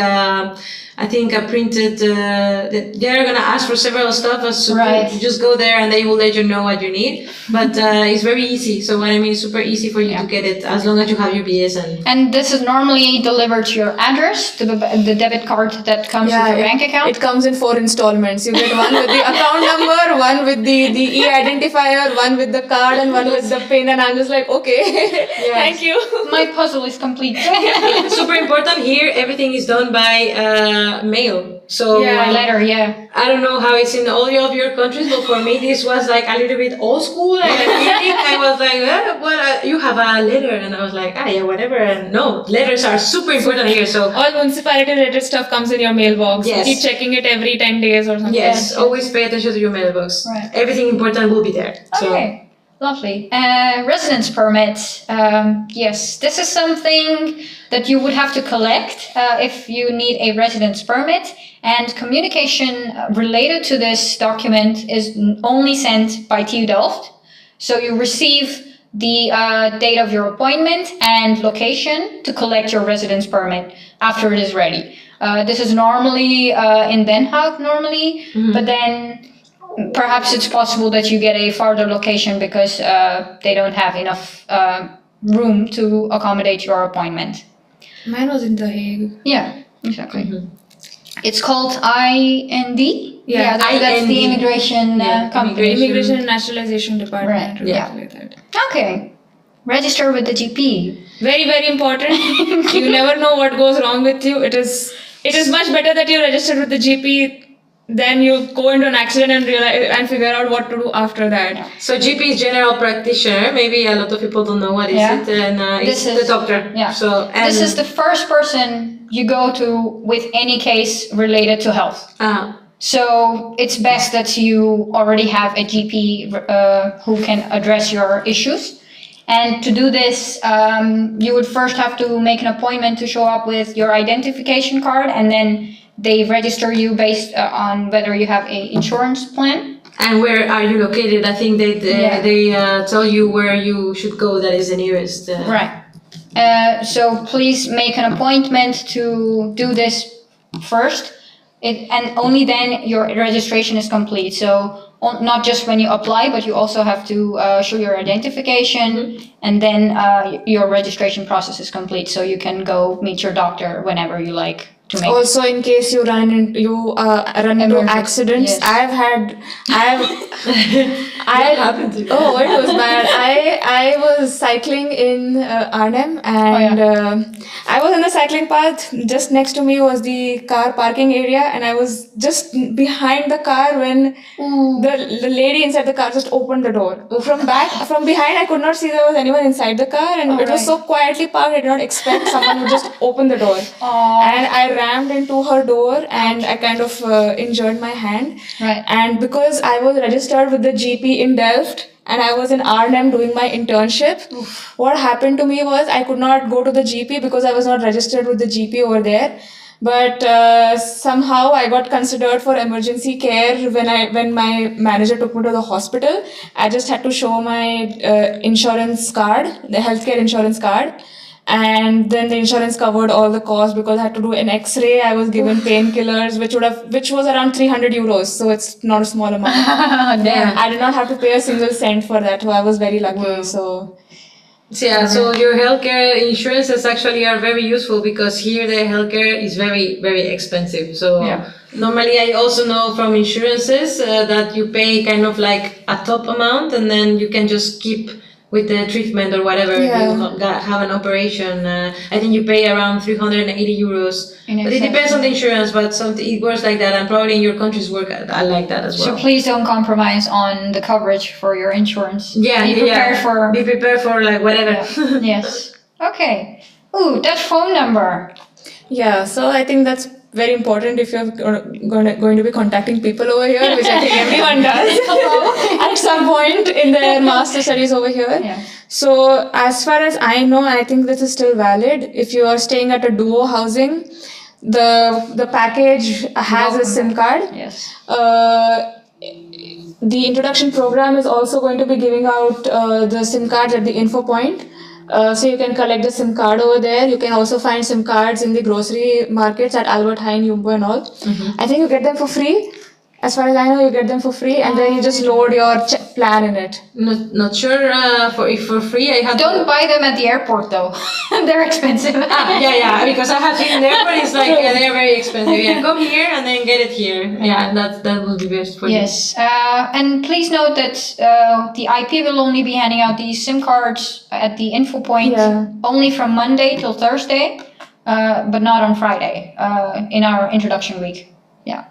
I think a printed. They're gonna ask for several stuff. So you just go there and they will let you know what you need. But it's very easy. So what I mean, it's super easy for you to get it as long as you have your BSN. And this is normally delivered to your address, the debit card that comes with your bank account. It comes in 4 installments. You get one with the account number, one with the e-identifier, one with the card, and one with the PIN. And I'm just like, okay, thank you. My puzzle is complete. Super important here. Everything is done by mail. So by letter, I don't know how it's in all of your countries, but for me this was like a little bit old school. And I was like, you have a letter, and I was like, whatever. And no, letters are super important here. So all municipality related stuff comes in your mailbox. Yes. Keep checking it every 10 days or something. Yes, always pay attention to your mailbox. Right. Everything important will be there. Okay. Lovely. Residence permit. Yes, this is something that you would have to collect if you need a residence permit. And communication related to this document is only sent by TU Delft. So you receive the date of your appointment and location to collect your residence permit after it is ready. This is normally in Den Haag but then perhaps it's possible that you get a farther location because they don't have enough room to accommodate your appointment. Mine was in The Hague. Yeah, exactly. It's called IND. Yeah, that's the immigration company. Immigration and Naturalization Department. Right. Yeah. Like that. Okay. Register with the GP. Very, very important. You never know what goes wrong with you. It is much better that you registered with the GP than you go into an accident and realize and figure out what to do after that. Yeah. So GP is general practitioner. Maybe a lot of people don't know what is it, and it's the doctor. Yeah. So this is the first person you go to with any case related to health. So it's best that you already have a GP who can address your issues. And to do this, you would first have to make an appointment to show up with your identification card, and then they register you based on whether you have an insurance plan. And where are you located? I think they tell you where you should go. That is the nearest. Right. So please make an appointment to do this first. And only then your registration is complete. So not just when you apply, but you also have to show your identification, and then your registration process is complete. So you can go meet your doctor whenever you like. Also, in case you run into accidents, I've happened to you. Oh, it was bad. I was cycling in Arnhem, and I was in the cycling path. Just next to me was the car parking area, and I was just behind the car when the lady inside the car just opened the door. From behind, I could not see there was anyone inside the car, and it was so quietly parked. I did not expect someone would just open the door. And I rammed into her door, and I kind of injured my hand. Right. And because I was registered with the GP in Delft, and I was in Arnhem doing my internship, what happened to me was I could not go to the GP because I was not registered with the GP over there. But somehow I got considered for emergency care when my manager took me to the hospital. I just had to show my insurance card, the healthcare insurance card, and then the insurance covered all the costs because I had to do an X-ray. I was given painkillers, which was around 300 euros, so it's not a small amount. Damn. I did not have to pay a single cent for that, so I was very lucky. So So your healthcare insurances actually are very useful because here the healthcare is very, very expensive. So Yeah. normally I also know from insurances that you pay kind of like a top amount and then you can just keep with the treatment or whatever. Yeah. You have an operation. I think you pay around 380 euros. In But it excess, depends on the yeah. insurance, but it works like that, and probably in your countries work like that as well. So please don't compromise on the coverage for your insurance. Yeah, Be prepared for. Be prepared for like whatever. Yeah. Yes. Okay. Ooh, that phone number. yeah, so I think that's very important if you're going to be contacting people over here, which I think everyone does at some point in their master studies over here. Yeah. So as far as I know, I think this is still valid. If you are staying at a duo housing, the package has a SIM card. Yes. The introduction program is also going to be giving out the SIM cards at the info point. So you can collect the SIM card over there. You can also find SIM cards in the grocery markets at Albert Heijn, Jumbo and all. I think you get them for free. As far as I know, you get them for free, and then you just load your plan in it. Not sure for free. I have Don't buy them at the airport though. They're expensive. yeah, because I have seen there, but it's like they're very expensive. Yeah, come here and then get it here. Yeah, that will be best for you. Yes, and please note that the IP will only be handing out these SIM cards at the info point only from Monday till Thursday, but not on Friday in our introduction week. Yeah.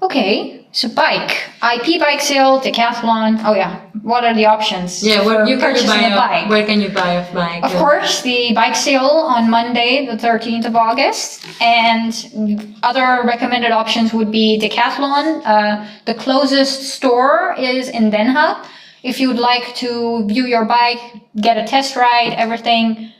Okay, so bike, IP bike sale, decathlon. Oh yeah, what are the options? Yeah, for where you can purchasing buy a bike? Where can you buy a bike? Of course, the bike sale on Monday, the 13th of August, and other recommended options would be Decathlon. The closest store is in Den Haag. If you would like to view your bike, get a test ride, everything,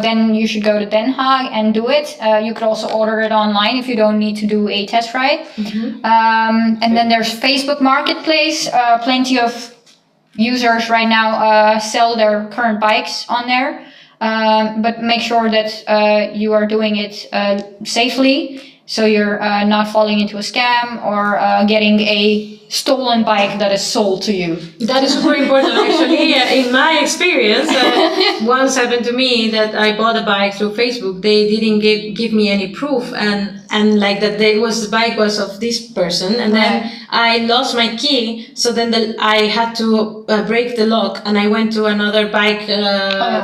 then you should go to Den Haag and do it. You could also order it online if you don't need to do a test ride. And then there's Facebook Marketplace. Plenty of users right now sell their current bikes on there. But make sure that you are doing it safely, so you're not falling into a scam or getting a stolen bike that is sold to you. That is super important actually. In my experience, once happened to me that I bought a bike through Facebook. They didn't give me any proof and like that the bike was of this person, and then I lost my key, so then I had to break the lock, and I went to another bike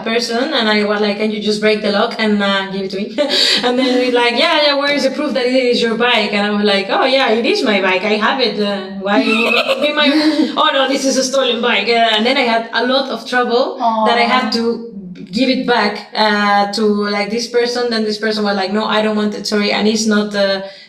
person and I was like, can you just break the lock and give it to me? And then we're like, yeah, where is the proof that it is your bike? And I was like, oh yeah, it is my bike, I have it. Why you be my? Oh no, this is a stolen bike. And then I had a lot of trouble that I had to give it back to like this person. Then this person was like, no, I don't want it, sorry, and it's not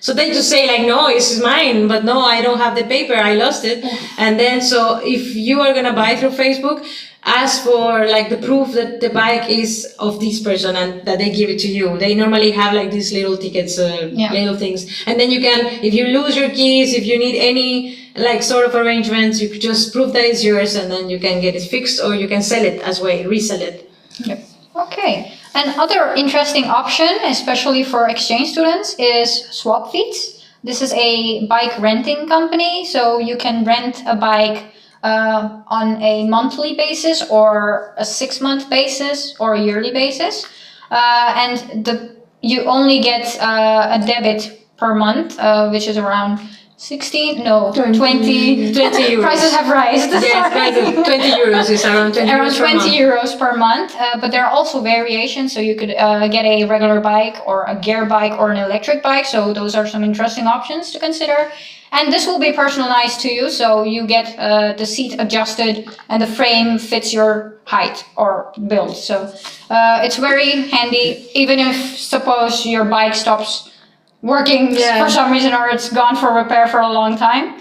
so they just say like, no, it's mine, but no, I don't have the paper, I lost it. And then so if you are gonna buy through Facebook, ask for like the proof that the bike is of this person and that they give it to you. They normally have like these little tickets, little things, and then you can, if you lose your keys, if you need any like sort of arrangements, you could just prove that it's yours, and then you can get it fixed, or you can sell it as well, resell it. Yep. Okay. Another interesting option, especially for exchange students, is Swapfeet. This is a bike renting company, so you can rent a bike on a monthly basis, or a 6-month basis, or a yearly basis, and you only get a debit per month, which is around 20 euros. Prices have risen. Yes, 20 euros is around 20 around euros 20 euros per month. But there are also variations, so you could get a regular bike or a gear bike or an electric bike. So those are some interesting options to consider. And this will be personalized to you, so you get the seat adjusted and the frame fits your height or build. So it's very handy, even if suppose your bike stops working for some reason, or it's gone for repair for a long time.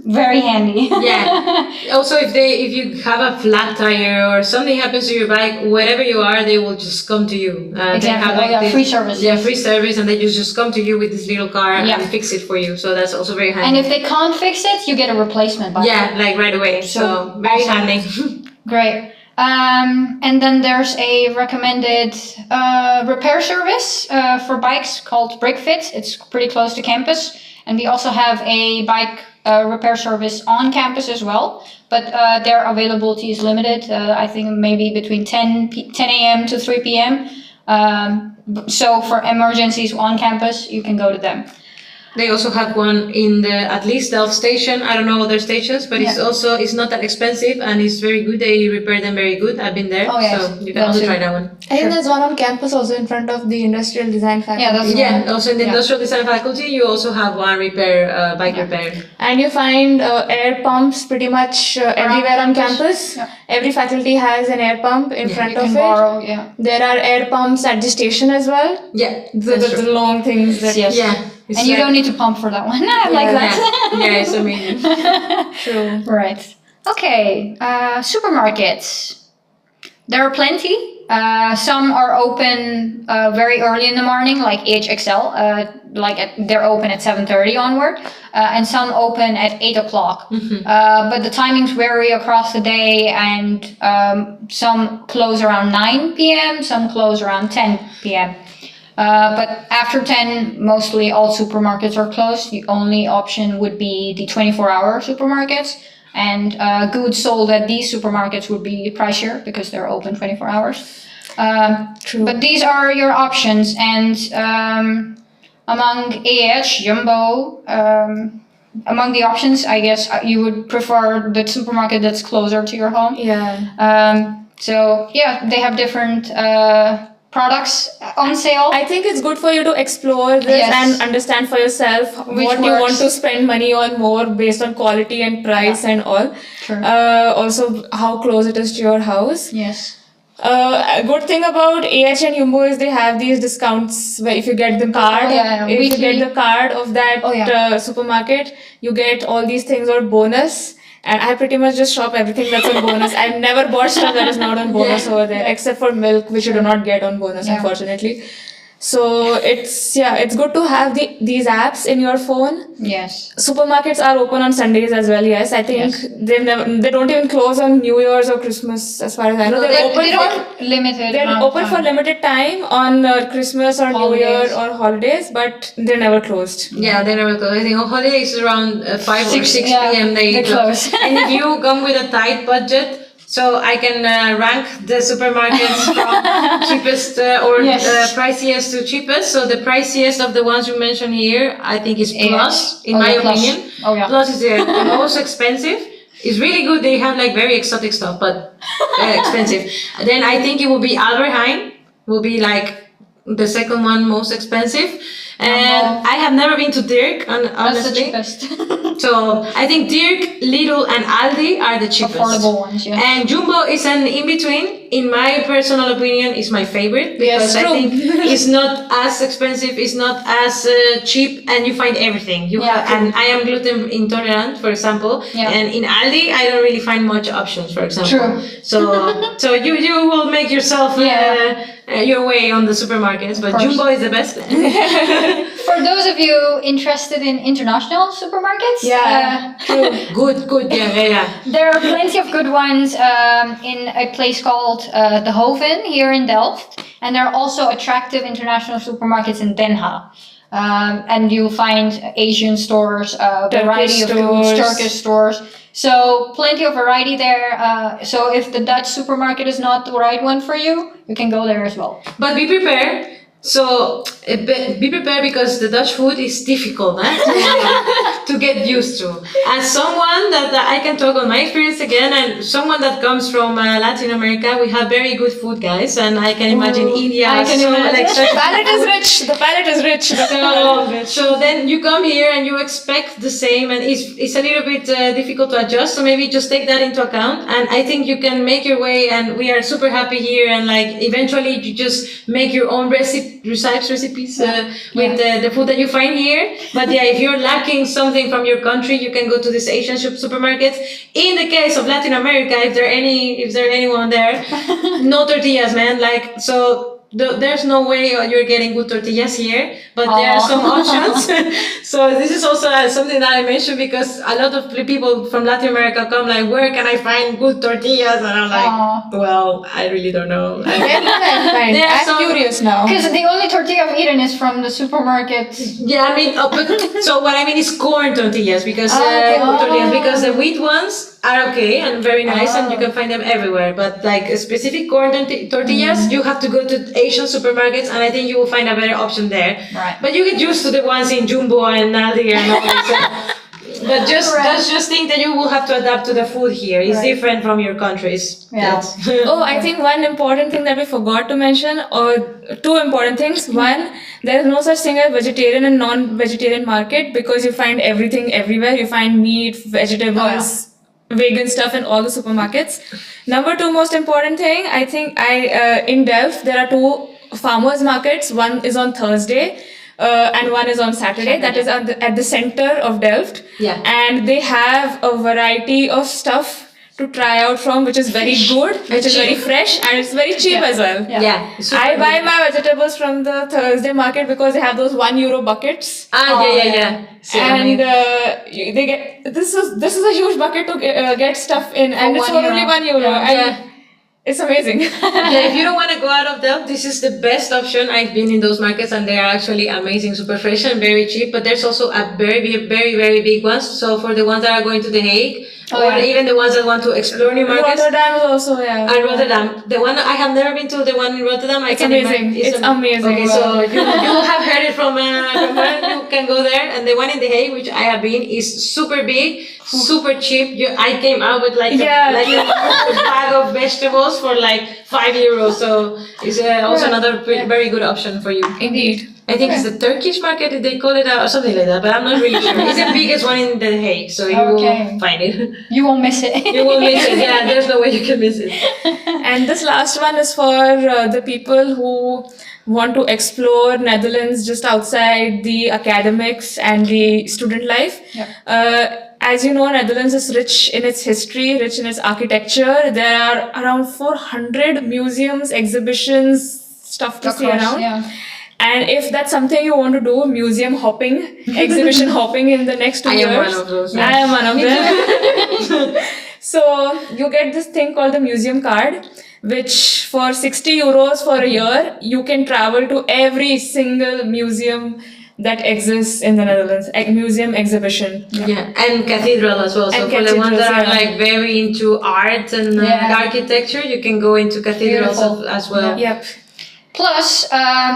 very handy. Yeah. Also, if you have a flat tire or something happens to your bike, wherever you are, they will just come to you. They Exactly. have Free service. Yeah, free service, and they just come to you with this little car and fix it for you. So that's also very handy. And if they can't fix it, you get a replacement bike. Yeah, like right away. So very handy. Great. And then there's a recommended repair service for bikes called BrickFit. It's pretty close to campus. And we also have a bike repair service on campus as well. But their availability is limited. I think maybe between 10 a.m. to 3 p.m. So for emergencies on campus, you can go to them. They also have one in the at least Delft station. I don't know other stations, but it's not that expensive and it's very good. They repair them very good. I've been there, so you can also try that one. I think there's one on campus also in front of the industrial design faculty. Also in the industrial design faculty, you also have one repair, bike repair. And you find air pumps pretty much everywhere on campus. Yeah. Every faculty has an air pump in front of it. Borrow, There are air pumps at the station as well. Yeah, the long things. That, and you don't need to pump for that one. I like that. Yeah, it's amazing. True. Right. Okay. Supermarkets. There are plenty. Some are open very early in the morning, like HXL. They're open at 7:30 onward, and some open at 8 o'clock. Mm-hmm. But the timings vary across the day, and some close around 9 p.m., some close around 10 p.m. But after 10, mostly all supermarkets are closed. The only option would be the 24-hour supermarkets. And goods sold at these supermarkets would be pricier because they're open 24 hours. True. But these are your options. And among AH, Jumbo, among the options, I guess you would prefer the supermarket that's closer to your home. Yeah. They have different products on sale. I think it's good for you to explore this and understand for yourself what you want to spend money on more based on quality and price and all. Sure. Also how close it is to your house. Yes. A good thing about AH and Jumbo is they have these discounts where if you get the card, if you get the card of that supermarket, you get all these things on bonus. And I pretty much just shop everything that's on bonus. I've never bought stuff that is not on bonus over there, except for milk, which you do not get on bonus, unfortunately. So it's good to have these apps in your phone. Yes. Supermarkets are open on Sundays as well. Yes, I think they don't even close on New Year's or Christmas, as far as I know. They're open for limited time on Christmas or New Year or holidays, but they're never closed. Yeah, they never close. I think on holidays around 5 or 6 p.m. they close. And if you come with a tight budget, so I can rank the supermarkets from cheapest priciest to cheapest. So the priciest of the ones you mentioned here, I think is Plus, in my opinion. Plus is the most expensive. It's really good. They have like very exotic stuff, but very expensive. Then I think it will be Albert Heijn, will be like the second one most expensive. And I have never been to Dirk, honestly. That's the cheapest. So I think Dirk, Lidl, and Aldi are the cheapest. Affordable ones, yeah. And Jumbo is an in-between. In my personal opinion, is my favorite because I think it's not as expensive, it's not as cheap, and you find everything. And I am gluten intolerant, for example. Yeah. And in Aldi, I don't really find much options, for example. True. So you will make yourself your way on the supermarkets, but Jumbo is the best. For those of you interested in international supermarkets, good, yeah. There are plenty of good ones in a place called the Hoven here in Delft, and there are also attractive international supermarkets in Den Haag. And you'll find Asian stores, variety of foods, Turkish stores. So plenty of variety there. So if the Dutch supermarket is not the right one for you, you can go there as well. But be prepared. So be prepared because the Dutch food is difficult to get used to. As someone that I can talk on my experience again, and someone that comes from Latin America, we have very good food, guys, and I can imagine India. The palate is rich. The palate is rich. So then you come here and you expect the same, and it's a little bit difficult to adjust. So maybe just take that into account, and I think you can make your way. And we are super happy here, and like eventually you just make your own recipe. recipes with the food that you find here. But yeah, if you're lacking something from your country, you can go to these Asian supermarkets. In the case of Latin America, if there anyone there, no tortillas, man. Like, so there's no way you're getting good tortillas here, but there are some options. So this is also something that I mentioned because a lot of people from Latin America come like, where can I find good tortillas? And I'm like, well, I really don't know. Like, I'm curious now. Because the only tortilla I've eaten is from the supermarket. Yeah, I mean, so what I mean is corn tortillas because because the wheat ones are okay and very nice and you can find them everywhere. But like specific corn tortillas, you have to go to Asian supermarkets and I think you will find a better option there. Right. But you get used to the ones in Jumbo and Aldi and all that. But just think that you will have to adapt to the food here. It's different from your countries. Yeah. I think one important thing that we forgot to mention, or two important things. One, there is no such thing as vegetarian and non-vegetarian market because you find everything everywhere. You find meat, vegetables, vegan stuff in all the supermarkets. Number two, most important thing, I think in Delft, there are two farmers markets. One is on Thursday. And one is on Saturday. That is at the center of Delft. Yeah. And they have a variety of stuff to try out from, which is very good, which is very fresh, and it's very cheap as well. Yeah. I buy my vegetables from the Thursday market because they have those €1 buckets. Yeah. And they get this is a huge bucket to get stuff in, and it's for only €1. And it's amazing. If you don't want to go out of Delft, this is the best option. I've been in those markets and they are actually amazing, super fresh and very cheap. But there's also a very, very, very big ones. So for the ones that are going to The Hague, or even the ones that want to explore new markets. Rotterdam is also, And Rotterdam. The one I have never been to, the one in Rotterdam. It's amazing. It's amazing. Okay, so you have heard it from where you can go there. And the one in The Hague, which I have been, is super big, super cheap. I came out with like a bag of vegetables for like €5. So it's also another very good option for you. Indeed. I think it's the Turkish market, they call it or something like that, but I'm not really sure. It's the biggest one in The Hague, so you will find it. You won't miss it. You won't miss it, yeah, there's no way you can miss it. And this last one is for the people who want to explore Netherlands just outside the academics and the student life. As you know, Netherlands is rich in its history, rich in its architecture. There are around 400 museums, exhibitions, stuff to see around. Yeah. And if that's something you want to do, museum hopping, exhibition hopping in the next 2 years. I am one of those. I am one of them. So you get this thing called the museum card, which for €60 for a year, you can travel to every single museum that exists in the Netherlands, museum exhibition. Yeah, and cathedral as well. So for the ones that are like very into art and architecture, you can go into cathedrals as well. Yep. Plus,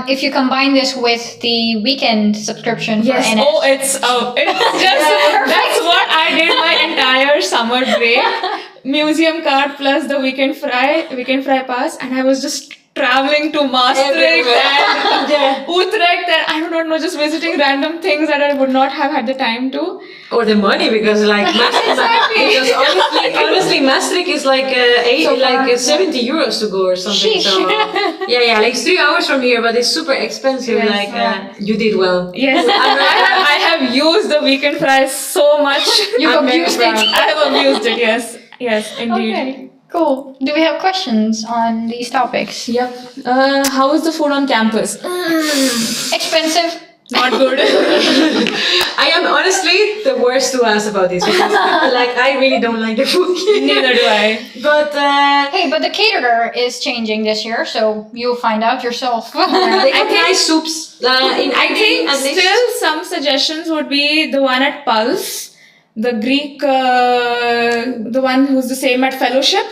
if you combine this with the weekend subscription for NS. It's just that's what I did my entire summer break. Museum card plus the weekend fry pass, and I was just traveling to Maastricht and Utrecht and I don't know, just visiting random things that I would not have had the time to. Or the money, because like because honestly Maastricht is like €70 to go or something. So like it's 3 hours from here, but it's super expensive. You did well. Yes, I have used the weekend fries so much. You've abused it. I have abused it. Yes, indeed. Okay. Cool. Do we have questions on these topics? Yep. How is the food on campus? Expensive. Not good. I am honestly the worst to ask about this because I really don't like the food here. Neither do I. But but the caterer is changing this year, so you'll find out yourself. They have nice soups. I think still some suggestions would be the one at Pulse, the Greek, the one who's the same at Fellowship.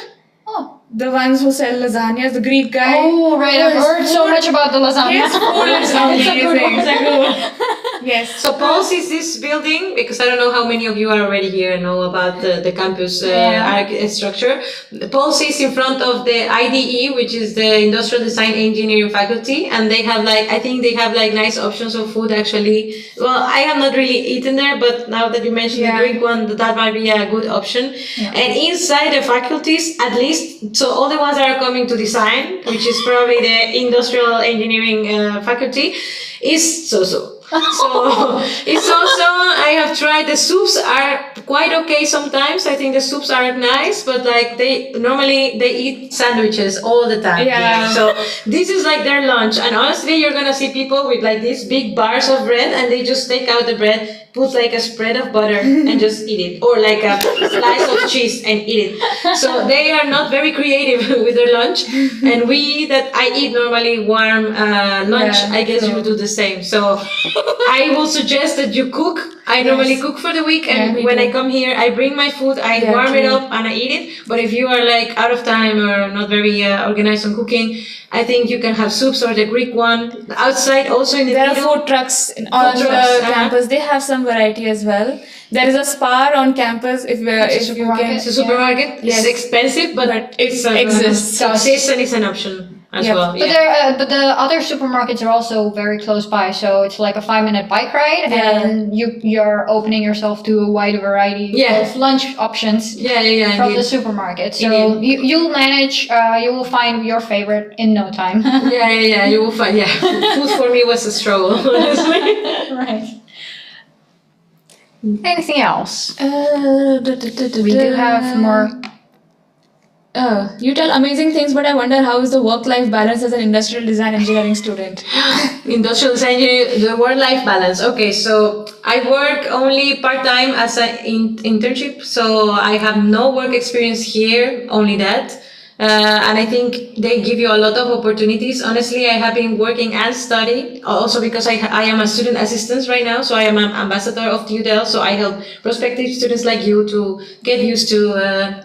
The ones who sell lasagnas, the Greek guy. Oh, right. I've heard so much about the lasagna. His food is amazing. Yes. So Pulse is this building, because I don't know how many of you are already here and know about the campus structure. Pulse is in front of the IDE, which is the Industrial Design Engineering faculty, and they have I think they have nice options of food actually. Well, I have not really eaten there, but now that you mentioned the Greek one, that might be a good option. Yeah. And inside the faculties, at least, so all the ones that are coming to design, which is probably the Industrial Engineering faculty, is so. So it's also, I have tried, the soups are quite okay sometimes. I think the soups are nice, but they eat sandwiches all the time. Yeah. So this is their lunch, and honestly you're gonna see people with these big bars of bread, and they just take out the bread, put a spread of butter and just eat it, or a slice of cheese and eat it. So they are not very creative with their lunch, and I eat normally warm lunch. I guess you do the same. So I will suggest that you cook. I normally cook for the week, and when I come here, I bring my food, I warm it up, and I eat it. But if you are out of time or not very organized on cooking, I think you can have soups or the Greek one. Outside, also in the there are food trucks on the campus. They have some variety as well. There is a Spar on campus. If you can, it's a supermarket. Yes. It's expensive, but it exists. And it's an option. As well, but the other supermarkets are also very close by, so it's a 5-minute bike ride, and you're opening yourself to a wide variety of lunch options from the supermarket. So you'll manage. You will find your favorite in no time. You will find. Food for me was a struggle, honestly. Right. Anything else? We do have more. You tell amazing things, but I wonder how is the work-life balance as an industrial design engineering student? Industrial design engineering, the work-life balance. Okay, so I work only part-time as an internship, so I have no work experience here, only that. And I think they give you a lot of opportunities. Honestly, I have been working and studying, also because I am a student assistant right now, so I am an ambassador of TU Delft, so I help prospective students like you to get used to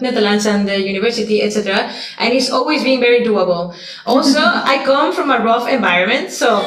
Netherlands and the university, etc. And it's always been very doable. Also, I come from a rough environment, so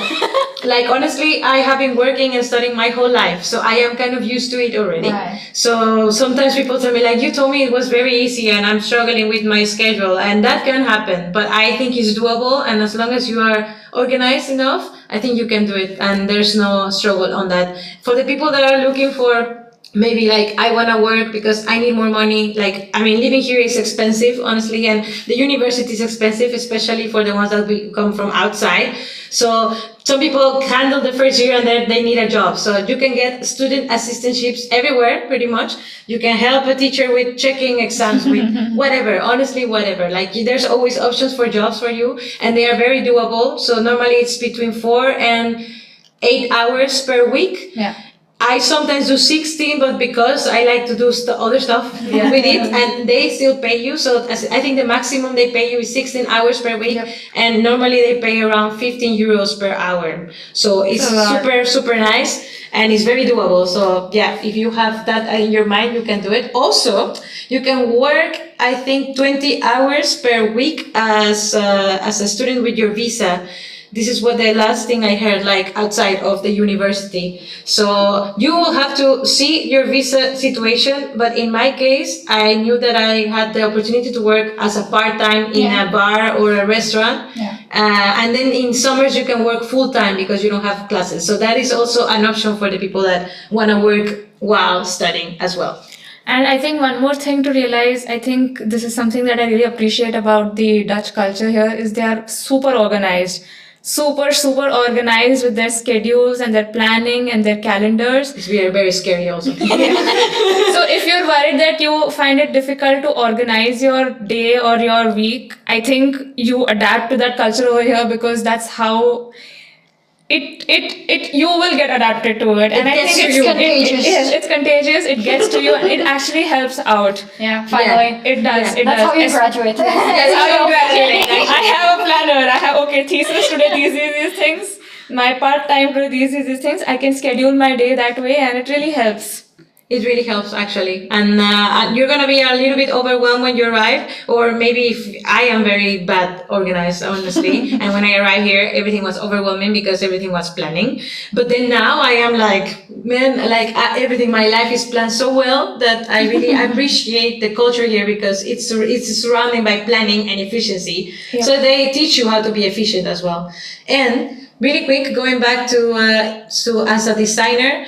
honestly, I have been working and studying my whole life, so I am kind of used to it already. Right. So sometimes people tell me you told me it was very easy and I'm struggling with my schedule, and that can happen, but I think it's doable, and as long as you are organized enough, I think you can do it, and there's no struggle on that. For the people that are looking for maybe I want to work because I need more money, living here is expensive, honestly, and the university is expensive, especially for the ones that come from outside. So some people handle the first year and then they need a job. So you can get student assistantships everywhere, pretty much. You can help a teacher with checking exams, with whatever, honestly, whatever. There's always options for jobs for you, and they are very doable. So normally it's between 4 and 8 hours per week. Yeah. I sometimes do 16, but because I like to do other stuff with it, and they still pay you. So I think the maximum they pay you is 16 hours per week, and normally they pay around 15 euros per hour. So it's super, super nice, and it's very doable. So if you have that in your mind, you can do it. Also, you can work, I think, 20 hours per week as a student with your visa. This is what the last thing I heard, outside of the university. So you will have to see your visa situation. But in my case, I knew that I had the opportunity to work as a part-time in a bar or a restaurant. Yeah. And then in summers, you can work full-time because you don't have classes. So that is also an option for the people that want to work while studying as well. And I think one more thing to realize, I think this is something that I really appreciate about the Dutch culture here, is they are super organized. Super organized with their schedules and their planning and their calendars. It's very scary also. So if you're worried that you find it difficult to organize your day or your week, I think you adapt to that culture over here, because that's how you will get adapted to it. And I think it's contagious. It's contagious. It gets to you, and it actually helps out. Yeah, finally. Yeah, it does. Yeah. That's how you graduate. That's how you graduate. I have a planner. I have, thesis today, these things. My part-time today, these things. I can schedule my day that way, and it really helps. It really helps actually. And you're going to be a little bit overwhelmed when you arrive, or maybe if I am very bad organized, honestly. And when I arrived here, everything was overwhelming because everything was planning. But then now I am like, man, like everything, my life is planned so well that I really appreciate the culture here because it's surrounded by planning and efficiency. Yeah. So they teach you how to be efficient as well. And really quick, going back to as a designer,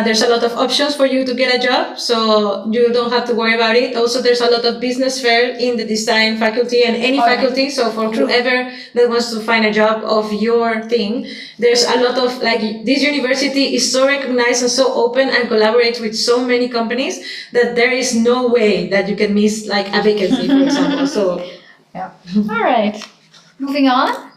there's a lot of options for you to get a job, so you don't have to worry about it. Also, there's a lot of business fair in the design faculty and any faculty. So for whoever that wants to find a job of your thing, there's a lot of, like, this university is so recognized and so open and collaborates with so many companies that there is no way that you can miss like a vacancy, for example. So, yeah. All right. Moving on.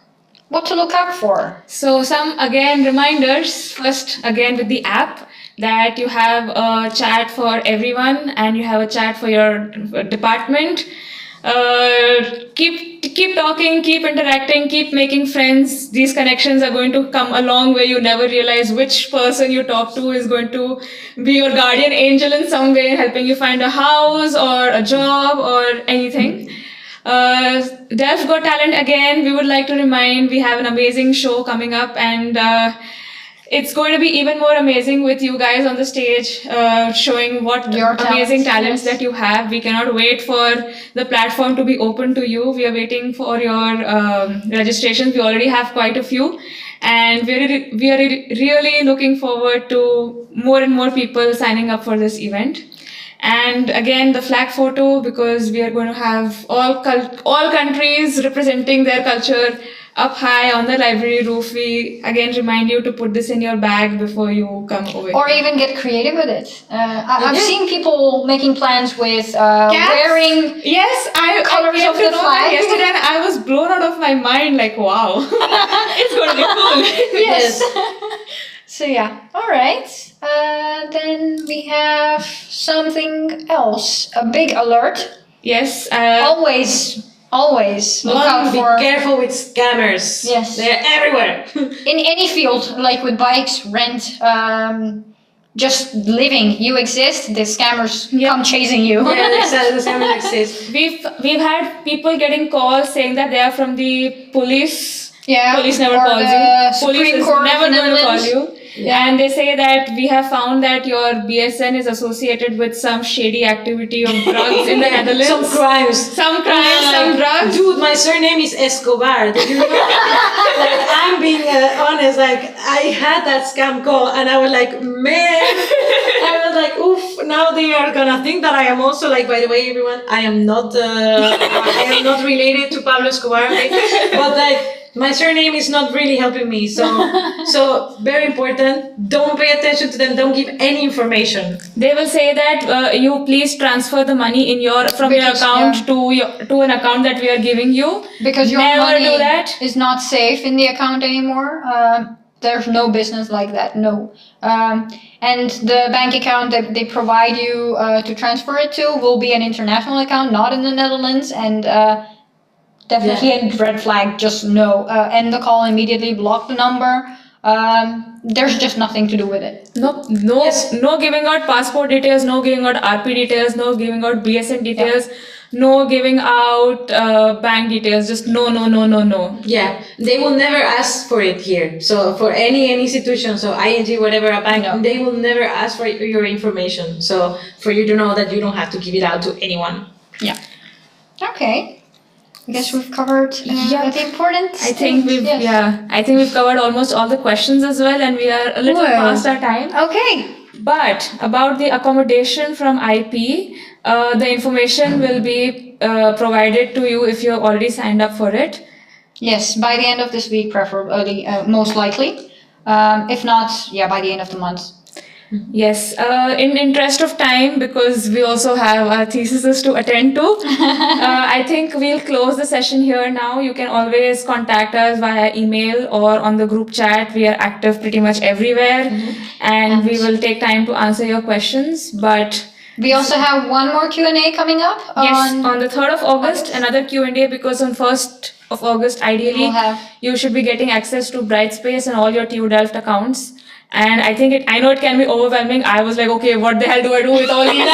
What to look out for? So some, again, reminders. First, again, with the app, that you have a chat for everyone and you have a chat for your department. Keep talking, keep interacting, keep making friends. These connections are going to come a long way. You never realize which person you talk to is going to be your guardian angel in some way, helping you find a house or a job or anything. Delft Got Talent, again, we would like to remind, we have an amazing show coming up, and it's going to be even more amazing with you guys on the stage, showing what amazing talents that you have. We cannot wait for the platform to be open to you. We are waiting for your registrations. We already have quite a few, and we are really looking forward to more and more people signing up for this event. And again, the flag photo, because we are going to have all countries representing their culture up high on the library roof. We again remind you to put this in your bag before you come over. Or even get creative with it. I've seen people making plans with wearing colors of the flag. Yesterday, and I was blown out of my mind. Like, wow, it's going to be cool. Yes. So yeah, all right. Then we have something else. A big alert. Yes. Always look out for. Be careful with scammers. Yes. They're everywhere. In any field, like with bikes, rent, just living. You exist. The scammers come chasing you. Yeah, the scammers exist. We've had people getting calls saying that they are from the police. Yeah. Police never calls you. Police is never going to call you. Yeah. And they say that we have found that your BSN is associated with some shady activity of drugs in the Netherlands. Some crimes, some drugs. Dude, my surname is Escobar. Did you know? Like, I'm being honest. Like, I had that scam call, and I was like, man. I was like, oof. Now they are gonna think that I am also, like. By the way, everyone, I am not related to Pablo Escobar, okay? But like. My surname is not really helping me, so very important. Don't pay attention to them. Don't give any information. They will say that you please transfer the money from your account to an account that we are giving you. Because your never money do that. Is not safe in the account anymore. There's no business like that. No. And the bank account that they provide you to transfer it to will be an international account, not in the Netherlands, and. Definitely a red flag, just no. End the call immediately, block the number. There's just nothing to do with it. No giving out passport details, no giving out RP details, no giving out BSN details, no giving out bank details, just no. Yeah, they will never ask for it here. So for any institution, so ING, whatever, a bank, they will never ask for your information. So for you to know that you don't have to give it out to anyone. Yeah. Okay. I guess we've covered the important I think we've covered almost all the questions as well, and we are a little past our time. Okay. But about the accommodation from IP, the information will be provided to you if you have already signed up for it. Yes, by the end of this week, preferably, most likely. If not, by the end of the month. Yes, in interest of time, because we also have our theses to attend to, I think we'll close the session here now. You can always contact us via email or on the group chat. We are active pretty much everywhere, and we will take time to answer your questions. But we also have one more Q&A coming up. On the 3rd of August, another Q&A, because on 1st of August, ideally, you should be getting access to Brightspace and all your TU Delft accounts. And I think I know it can be overwhelming. I was like, okay, what the hell do I do with all these?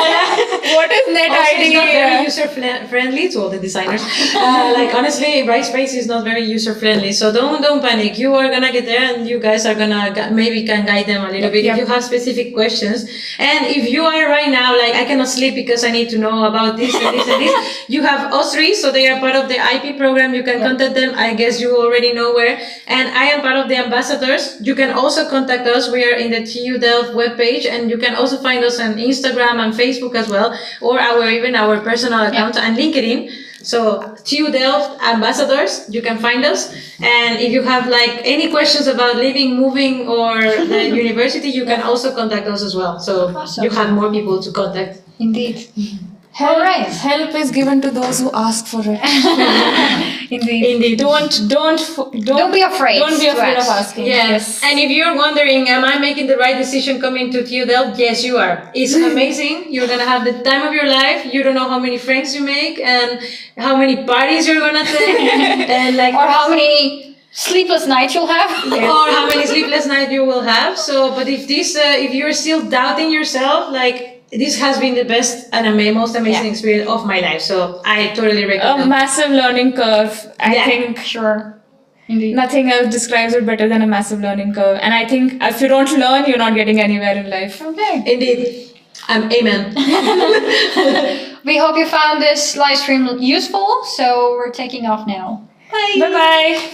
What is net Also, ID? it's not very user friendly to all the designers. Like honestly, Brightspace is not very user friendly. So don't panic. You are gonna get there, and you guys are gonna maybe can guide them a little bit if you have specific questions. And if you are right now like I cannot sleep because I need to know about this and this and this, you have us three, so they are part of the IP program. You can contact them. I guess you already know where. And I am part of the ambassadors. You can also contact us. We are in the TU Delft webpage, and you can also find us on Instagram and Facebook as well, or even our personal account and LinkedIn. So TU Delft ambassadors, you can find us. And if you have like any questions about living, moving, or the university, you can also contact us as well. So you have more people to contact. Indeed. Help is given to those who ask for it. Indeed. Don't be afraid. Don't be afraid of ask. asking. Yes. And if you're wondering, am I making the right decision coming to TU Delft? Yes, you are. It's amazing. You're gonna have the time of your life. You don't know how many friends you make and how many parties you're gonna take, and like or how many sleepless nights you'll have. or how many sleepless nights you will have. So, but if you're still doubting yourself, like. This has been the best and most amazing experience of my life. So I totally recommend. A massive learning curve. I think Sure. Indeed. nothing else describes it better than a massive learning curve. And I think if you don't learn, you're not getting anywhere in life. Okay. Indeed. Amen. We hope you found this live stream useful. So we're taking off now. Bye bye.